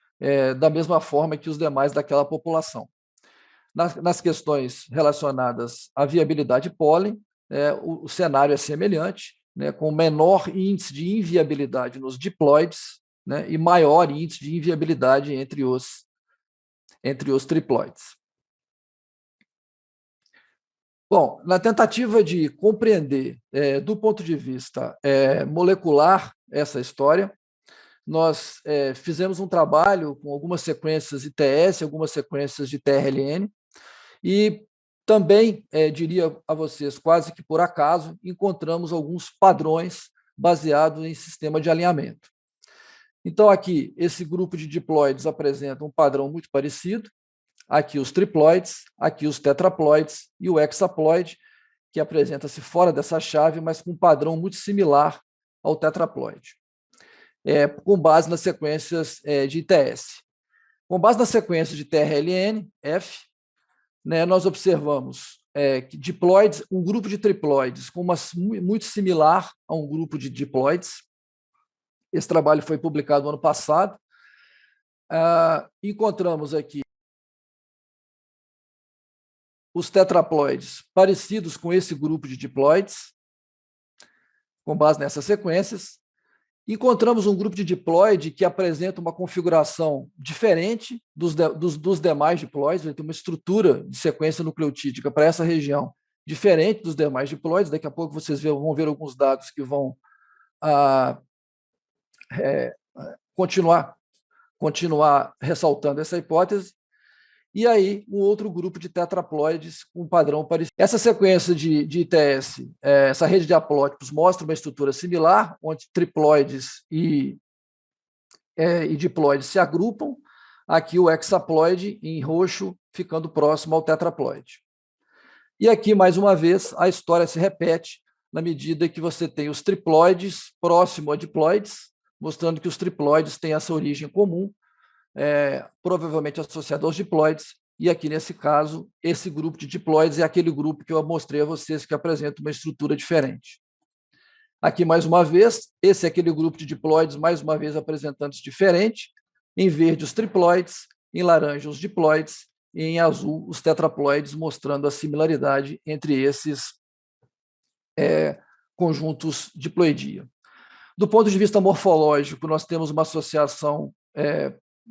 da mesma forma que os demais daquela população. Nas questões relacionadas à viabilidade pólen, o cenário é semelhante, né, com menor índice de inviabilidade nos diploides, né, e maior índice de inviabilidade entre os triploides. Bom, na tentativa de compreender, do ponto de vista molecular, essa história, nós fizemos um trabalho com algumas sequências ITS, algumas sequências de TRLN, e também, diria a vocês, quase que por acaso, encontramos alguns padrões baseados em sistema de alinhamento. Então, aqui, esse grupo de diploides apresenta um padrão muito parecido. Aqui os triploides, aqui os tetraploides e o hexaploide, que apresenta-se fora dessa chave, mas com um padrão muito similar ao tetraploide, com base nas sequências de ITS. Com base nas sequências de TRLN, F, né, nós observamos que diploides, um grupo de triploides muito similar a um grupo de diploides. Esse trabalho foi publicado no ano passado. Encontramos aqui os tetraploides parecidos com esse grupo de diploides, com base nessas sequências. Encontramos um grupo de diploide que apresenta uma configuração diferente dos demais diploides, ele tem uma estrutura de sequência nucleotídica para essa região diferente dos demais diploides. Daqui a pouco vocês vão ver alguns dados que vão continuar ressaltando essa hipótese. E aí, um outro grupo de tetraploides com um padrão parecido. Essa sequência de ITS, essa rede de haplótipos, mostra uma estrutura similar, onde triploides e diploides se agrupam. Aqui o hexaploide, em roxo, ficando próximo ao tetraploide. E aqui, mais uma vez, a história se repete na medida que você tem os triploides próximo a diploides, mostrando que os triploides têm essa origem comum, provavelmente associado aos diploides, e aqui, nesse caso, esse grupo de diploides é aquele grupo que eu mostrei a vocês que apresenta uma estrutura diferente. Aqui, mais uma vez, esse é aquele grupo de diploides, mais uma vez, apresentantes diferentes. Em verde, os triploides, em laranja, os diploides, e em azul, os tetraploides, mostrando a similaridade entre esses conjuntos diploidia. Do ponto de vista morfológico, nós temos uma associação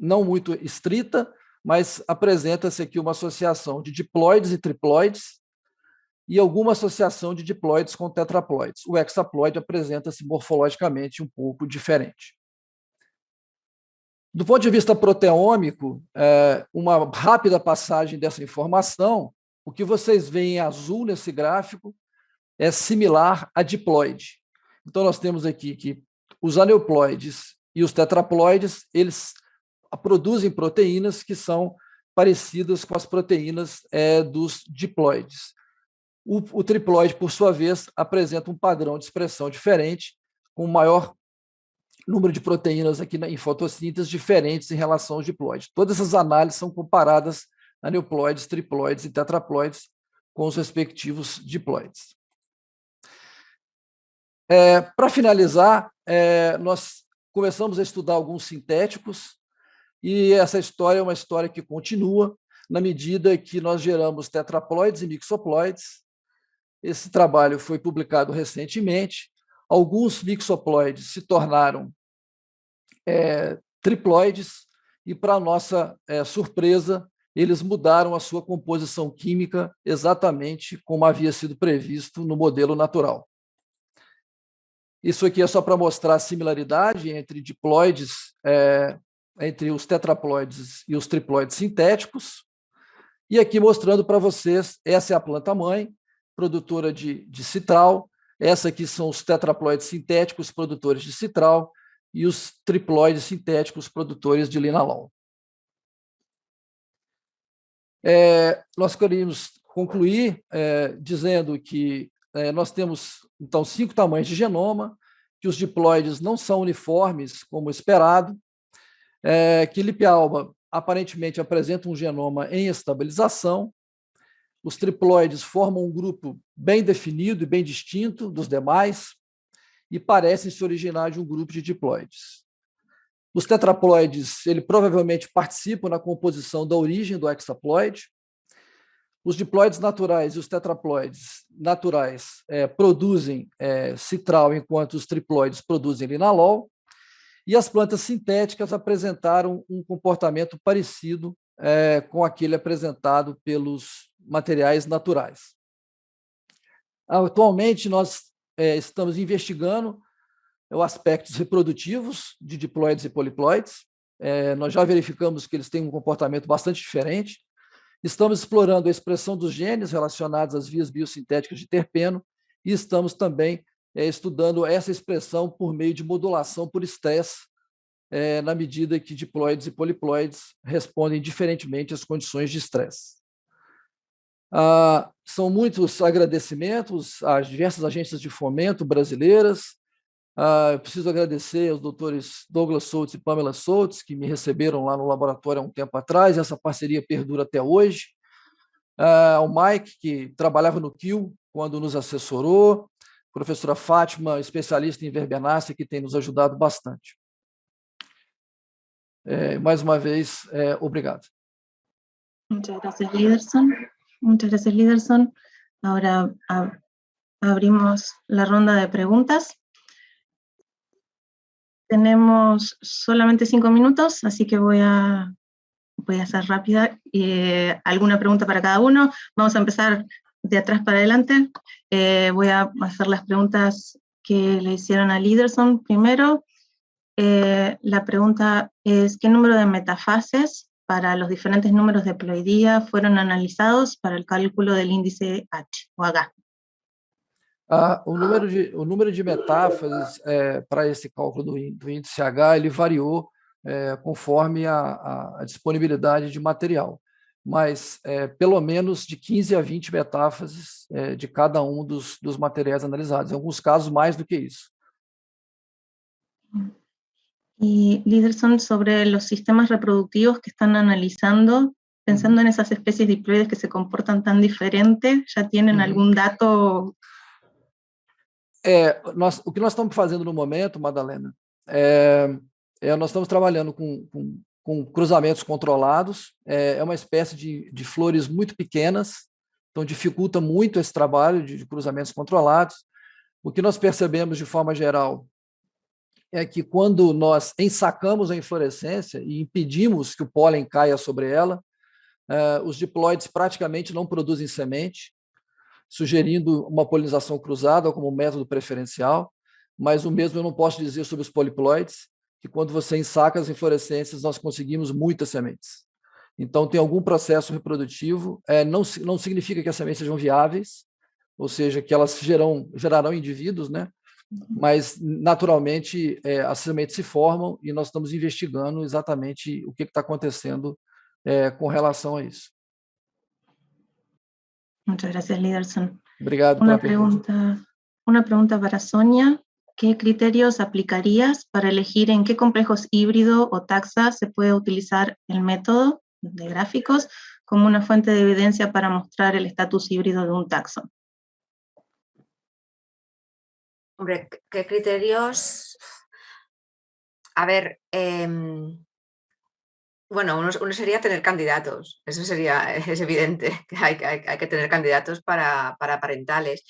não muito estrita, mas apresenta-se aqui uma associação de diploides e triploides e alguma associação de diploides com tetraploides. O hexaploide apresenta-se morfologicamente um pouco diferente. Do ponto de vista proteômico, uma rápida passagem dessa informação, o que vocês veem em azul nesse gráfico é similar a diploide. Então, nós temos aqui que os aneuploides e os tetraploides, eles produzem proteínas que são parecidas com as proteínas dos diploides. O triploide, por sua vez, apresenta um padrão de expressão diferente, com maior número de proteínas aqui em fotossíntese diferentes em relação aos diploides. Todas essas análises são comparadas a aneuploides, triploides e tetraploides com os respectivos diploides. Para finalizar, nós começamos a estudar alguns sintéticos, e essa história é uma história que continua na medida que nós geramos tetraploides e mixoploides. Esse trabalho foi publicado recentemente. Alguns mixoploides se tornaram triploides e, para nossa surpresa, eles mudaram a sua composição química exatamente como havia sido previsto no modelo natural. Isso aqui é só para mostrar a similaridade entre diploides, entre os tetraploides e os triploides sintéticos. E aqui mostrando para vocês, essa é a planta-mãe, produtora de citral. Essa aqui são os tetraploides sintéticos, produtores de citral, e os triploides sintéticos, produtores de linalol. Nós queríamos concluir dizendo que nós temos, então, 5 tamanhos de genoma, que os diploides não são uniformes, como esperado, que Lipialba aparentemente apresenta um genoma em estabilização, Os triploides formam um grupo bem definido e bem distinto dos demais e parecem se originar de um grupo de diploides. Os tetraploides, ele provavelmente participam na composição da origem do hexaploide. Os diploides naturais e os tetraploides naturais produzem citral, enquanto os triploides produzem linalol. E as plantas sintéticas apresentaram um comportamento parecido com aquele apresentado pelos materiais naturais. Atualmente, nós estamos investigando os aspectos reprodutivos de diploides e poliploides. Nós já verificamos que eles têm um comportamento bastante diferente. Estamos explorando a expressão dos genes relacionados às vias biosintéticas de terpeno e estamos também estudando essa expressão por meio de modulação por estresse, na medida que diploides e poliploides respondem diferentemente às condições de estresse. São muitos agradecimentos às diversas agências de fomento brasileiras. Eu preciso agradecer aos doutores Douglas Soltz e Pamela Soltz, que me receberam lá no laboratório há um tempo atrás. Essa parceria perdura até hoje. Ao Mike, que trabalhava no QIL quando nos assessorou. Professora Fátima, especialista em verbenácea, que tem nos ajudado bastante. Mais uma vez, obrigado. Muchas gracias, Lyderson. Muchas gracias, Lyderson. Ahora abrimos la ronda de preguntas. Tenemos solamente 5 minutos, así que voy a ser rápida. ¿Alguna pregunta para cada uno? Vamos a empezar de atrás para adelante. Voy a hacer las preguntas que le hicieron a Lyderson primero. La pregunta es, ¿qué número de metafases para los diferentes números de ploidía fueron analizados para el cálculo del índice H o H? O número de metáfases para esse cálculo do índice H ele variou conforme a disponibilidade de material, mas pelo menos de 15 a 20 metáfases de cada um dos materiais analisados, em alguns casos mais do que isso. Y Lyderson, sobre los sistemas reproductivos que están analizando, pensando en esas especies diploides que se comportan tan diferente, ¿ya tienen algún dato? O que nós estamos fazendo no momento, Madalena, nós estamos trabalhando com cruzamentos controlados. É uma espécie de flores muito pequenas, então dificulta muito esse trabalho de cruzamentos controlados. O que nós percebemos de forma geral é que quando nós ensacamos a inflorescência e impedimos que o pólen caia sobre ela, os diploides praticamente não produzem semente, sugerindo uma polinização cruzada como método preferencial, mas o mesmo eu não posso dizer sobre os poliploides, que quando você ensaca as inflorescências, nós conseguimos muitas sementes. Então, tem algum processo reprodutivo, não significa que as sementes sejam viáveis, ou seja, que elas gerarão indivíduos, né? Mas, naturalmente, as sementes se formam e nós estamos investigando exatamente o que está acontecendo com relação a isso. Muchas gracias, Lyderson. Obrigado pela pergunta. Una pregunta para Sonia. ¿Qué criterios aplicarías para elegir en qué complejos híbrido o taxa se puede utilizar el método de gráficos como una fuente de evidencia para mostrar el estatus híbrido de un taxón? Hombre, ¿qué criterios? A ver, bueno, uno sería tener candidatos, eso es evidente, que hay que tener candidatos para parentales.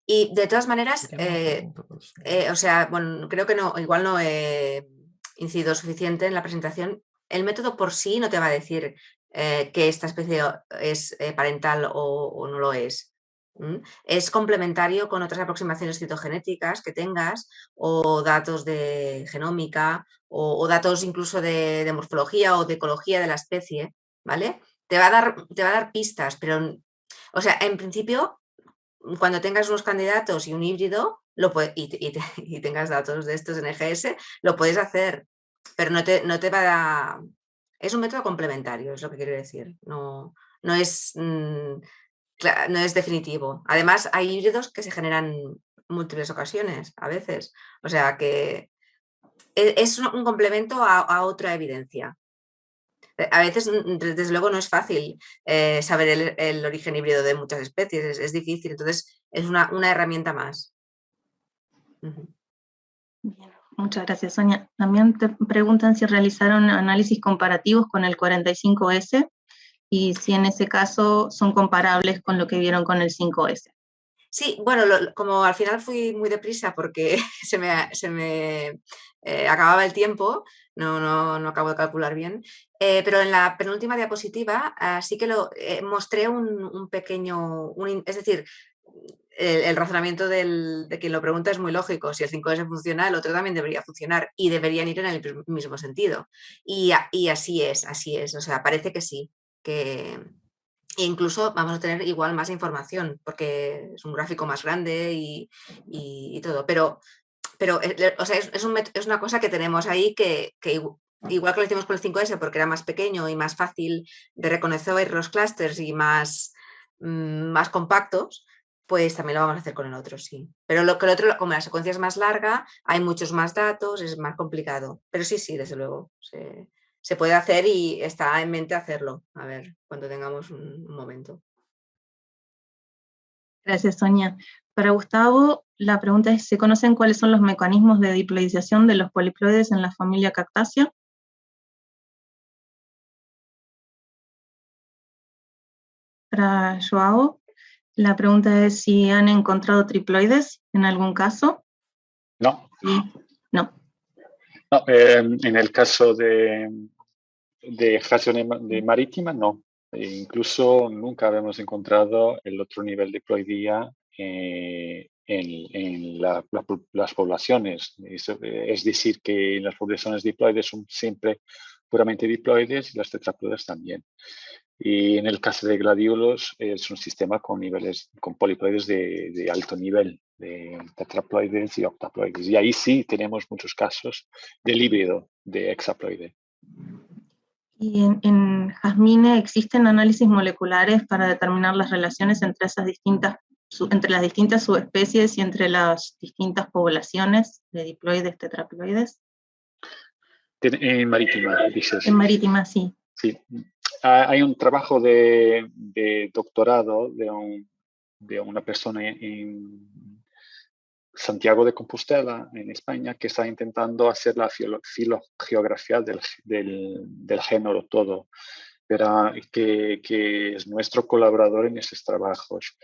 Y de todas maneras, o sea, bueno, creo que igual no he incidido suficiente en la presentación. El método por sí no te va a decir que esta especie es parental o no lo es. Es complementario con otras aproximaciones citogenéticas que tengas, o datos de genómica, o datos incluso de morfología o de ecología de la especie, ¿vale? Te va a dar pistas, pero, o sea, en principio, cuando tengas unos candidatos y un híbrido y tengas datos de estos en EGS, lo puedes hacer, pero no te va a... Es un método complementario, es lo que quiero decir. No es definitivo. Además, hay híbridos que se generan múltiples ocasiones, a veces. O sea que es un complemento a otra evidencia. A veces, desde luego, no es fácil saber el origen híbrido de muchas especies, es difícil, entonces es una herramienta más. Bien, muchas gracias, Sonia. También te preguntan si realizaron análisis comparativos con el 45S y si en ese caso son comparables con lo que vieron con el 5S. Sí, bueno, como al final fui muy deprisa porque se me acababa el tiempo, no acabo de calcular bien, pero en la penúltima diapositiva sí que mostré un pequeño, es decir, el razonamiento de quien lo pregunta es muy lógico. Si el 5S funciona, el otro también debería funcionar y deberían ir en el mismo sentido. Y así es, o sea, parece que sí, que... E incluso vamos a tener igual más información porque es un gráfico más grande y todo, pero o sea, es una cosa que tenemos ahí que igual que lo hicimos con el 5S porque era más pequeño y más fácil de reconocer los clústeres y más compactos, pues también lo vamos a hacer con el otro, sí. Pero el otro, como la secuencia es más larga, hay muchos más datos, es más complicado. Pero sí, desde luego, se puede hacer y está en mente hacerlo, a ver, cuando tengamos un momento. Gracias, Sonia. Para Gustavo, la pregunta es, ¿se conocen cuáles son los mecanismos de diploidización de los poliploides en la familia Cactaceae? Para Joao, la pregunta es si han encontrado triploides en algún caso. No. No. No, en el caso de de marítima, no. Incluso nunca habíamos encontrado el otro nivel de diploidía en las poblaciones. Es decir, que las poblaciones diploides son siempre puramente diploides y las tetraploides también. Y en el caso de gladiolos es un sistema con poliploides de alto nivel, de tetraploides y octaploides. Y ahí sí tenemos muchos casos del híbrido de hexaploide. ¿Y en Jasmine existen análisis moleculares para determinar las relaciones entre las distintas subespecies y entre las distintas poblaciones de diploides, tetraploides? En marítima, dices. En marítima, sí. Sí. Hay un trabajo de doctorado de una persona en Santiago de Compostela, en España, que está intentando hacer la filogeografía del género todo, pero que es nuestro colaborador en estos trabajos.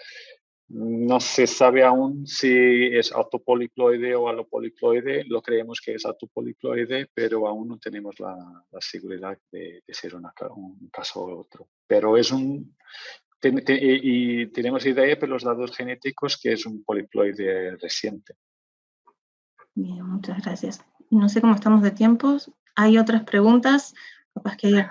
No se sabe aún si es autopoliploide o alopoliploide. Lo creemos que es autopoliploide, pero aún no tenemos la seguridad de ser un caso u otro. Pero es y tenemos idea por los datos genéticos que es un poliploide reciente. Bien, muchas gracias. No sé cómo estamos de tiempos. Hay otras preguntas, capaz que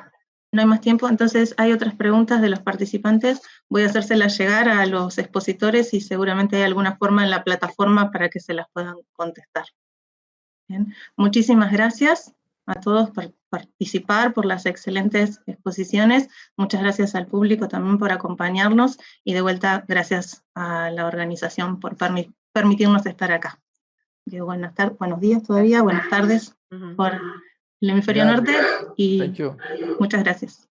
no hay más tiempo, entonces hay otras preguntas de los participantes. Voy a hacérselas llegar a los expositores y seguramente hay alguna forma en la plataforma para que se las puedan contestar. Bien. Muchísimas gracias a todos por participar, por las excelentes exposiciones. Muchas gracias al público también por acompañarnos y de vuelta gracias a la organización por permitirnos estar acá. Buenos días todavía, buenas tardes por el hemisferio norte y muchas gracias.